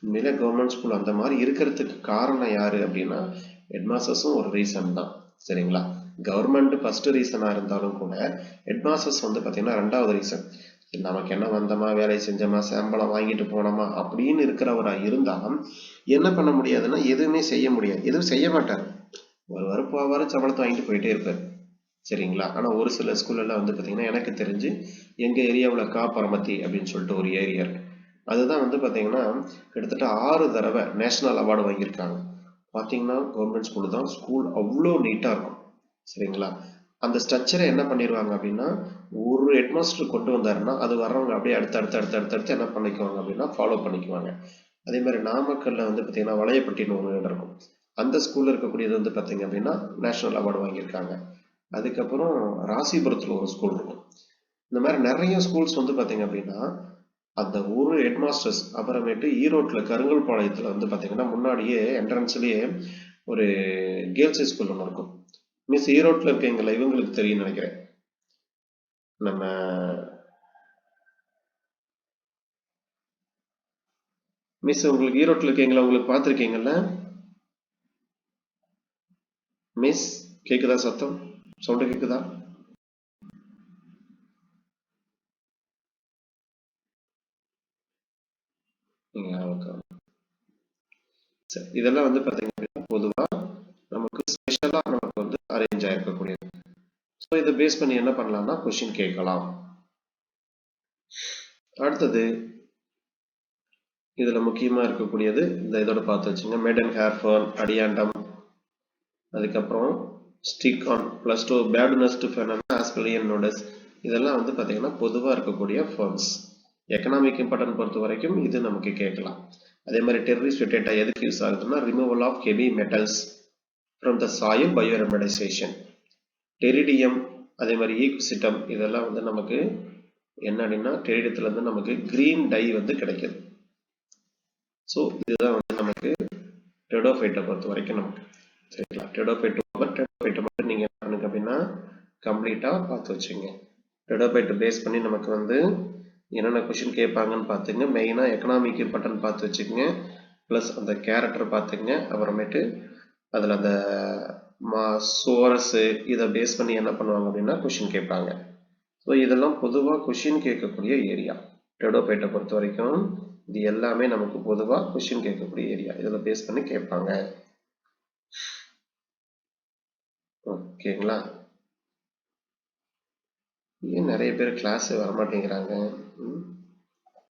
உண்மையிலே கவர்மெண்ட் ஸ்கூல் அந்த மாதிரி இருக்கிறதுக்கு காரணம் யாரு அப்படின்னா ஹெட் மாஸ்டர்ஸும் ஒரு ரீசன் தான். சரிங்களா? கவர்மெண்ட் ஃபர்ஸ்ட் ரீசனா இருந்தாலும் கூட ஹெட் மாஸ்டர்ஸ் வந்து பார்த்தீங்கன்னா ரெண்டாவது ரீசன். நமக்கு என்ன வந்தோமா வேலை செஞ்சோமா சம்பளம் வாங்கிட்டு போனோமா அப்படின்னு இருக்கிறவரா இருந்தா என்ன பண்ண முடியாதுன்னா எதுவுமே செய்ய முடியாது. எதுவும் செய்ய மாட்டாரு. வருவாரு போவாரு சம்பளத்தை வாங்கிட்டு போயிட்டே இருப்பாரு. சரிங்களா? ஆனா ஒரு சில ஸ்கூல்ல எல்லாம் வந்து பாத்தீங்கன்னா எனக்கு தெரிஞ்சு எங்க ஏரியாவுல காப்பரமத்தி அப்படின்னு சொல்லிட்டு ஒரு ஏரியா இருக்கு. அதுதான் வந்து பாத்தீங்கன்னா கிட்டத்தட்ட 6 தடவை நேஷனல் அவார்டு வாங்கியிருக்காங்க. பாத்தீங்கன்னா கவர்மெண்ட் ஸ்கூல் தான். ஸ்கூல் அவ்வளோ நீட்டா இருக்கும். சரிங்களா? அந்த ஸ்ட்ரக்சரை என்ன பண்ணிடுவாங்க அப்படின்னா ஒரு ஹெட்மாஸ்டர் கொண்டு வந்தாருன்னா அது வர்றவங்க அப்படியே அடுத்து என்ன பண்ணிக்குவாங்க அப்படின்னா ஃபாலோ பண்ணிக்குவாங்க. அதே மாதிரி நாமக்கல்ல வந்து பாத்தீங்கன்னா வளையப்பட்டின்னு ஒரு இடம் இருக்கும். அந்த ஸ்கூல்ல இருக்கக்கூடியது வந்து பாத்தீங்க அப்படின்னா நேஷனல் அவார்டு வாங்கியிருக்காங்க. அதுக்கப்புறம் ராசிபுரத்துல ஒரு ஸ்கூல் இருக்கும். இந்த மாதிரி நிறைய ஸ்கூல்ஸ் வந்து பாத்தீங்க அப்படின்னா அந்த ஊர் ஹெட் மாஸ்டர்ஸ். அப்புறமேட்டு ஈரோட்ல கருங்கல் பாளையத்துல வந்து பாத்தீங்கன்னா முன்னாடியே என்ட்ரன்ஸ்லயே ஒரு கேர்ள்ஸ் ஸ்கூல் ஒன்று இருக்கும். மிஸ் ஈரோட்ல இருக்கீங்களா இவங்களுக்கு தெரியும் நினைக்கிறேன். நம்ம மிஸ் உங்களுக்கு ஈரோட்ல இருக்கீங்களா உங்களுக்கு பார்த்துருக்கீங்கல்ல மிஸ்? கேக்குதா சத்தம்? சவுண்ட் கேக்குதா? சரி, இதெல்லாம் வந்து பாத்தீங்கன்னா பொதுவா நமக்கு ஸ்பெஷலா நமக்கு வந்து அரேஞ்ச் ஆயிருக்கக்கூடியது. ஸோ இதை பேஸ் பண்ணி என்ன பண்ணலாம்னா கொஸ்டின் கேட்கலாம். அடுத்தது இதுல முக்கியமா இருக்கக்கூடியது இந்த இதோட பார்த்து வச்சுங்க. மேடன் ஹேர் ஃபால், அடியாண்டம், அதுக்கப்புறம் ஸ்டிக் ஆன் பிளஸ் டூ பேட்னஸ்ட் ஆஸ்பிலியன் நோடஸ். இதெல்லாம் வந்து பாத்தீங்கன்னா பொதுவா இருக்கக்கூடிய ஃபார்ம்ஸ். எக்கனாமிக் இம்பார்ட்டன் பொறுத்த வரைக்கும் இது நமக்கு கேட்கலாம். அதே மாதிரி டெரரிஸ்ட் டேட்டா எதுக்கு யூஸ் ஆகுதுன்னா removal of heavy metals from the soil bioremediation. Pteridium அதே மாதிரி ஈக்சிட்டம் இதெல்லாம் வந்து நமக்கு என்ன அப்படின்னா டெரிடியத்துல இருந்து நமக்கு கிரீன் டை வந்து கிடைக்குது. ஸோ இதுதான் வந்து நமக்கு டெடோஃபைட்டை பொறுத்த வரைக்கும் நமக்கு. சரிங்களா? டெடோஃபைட்டை மட்டும் நீங்க என்ன பண்ணுங்க அப்படின்னா கம்ப்ளீட்டா பார்த்து வச்சுங்க. டெடோஃபைட்டை பேஸ் பண்ணி நமக்கு வந்து என்னென்ன கொஸ்டின் கேட்பாங்கன்னு பார்த்துங்க. மெயினா எக்கனாமிக் இம்பார்ட்டன் பார்த்து வச்சுக்கோங்க. பிளஸ் அந்த கேரக்டர் பார்த்துங்க. அப்புறமேட்டு அதுல அந்த சோரஸ் இதை பேஸ் பண்ணி என்ன பண்ணுவாங்க அப்படின்னா கொஸ்டின் கேட்பாங்க. ஸோ இதெல்லாம் பொதுவாக கொஸ்டின் கேட்கக்கூடிய ஏரியா. டெடோஃபைட்டை பொறுத்த வரைக்கும் இது எல்லாமே நமக்கு பொதுவாக கொஸ்டின் கேட்கக்கூடிய ஏரியா. இதில் பேஸ் பண்ணி கேட்பாங்க. ஓகேங்களா? ஏன் நிறைய பேர் கிளாஸ் வரமாட்டேங்கிறாங்க?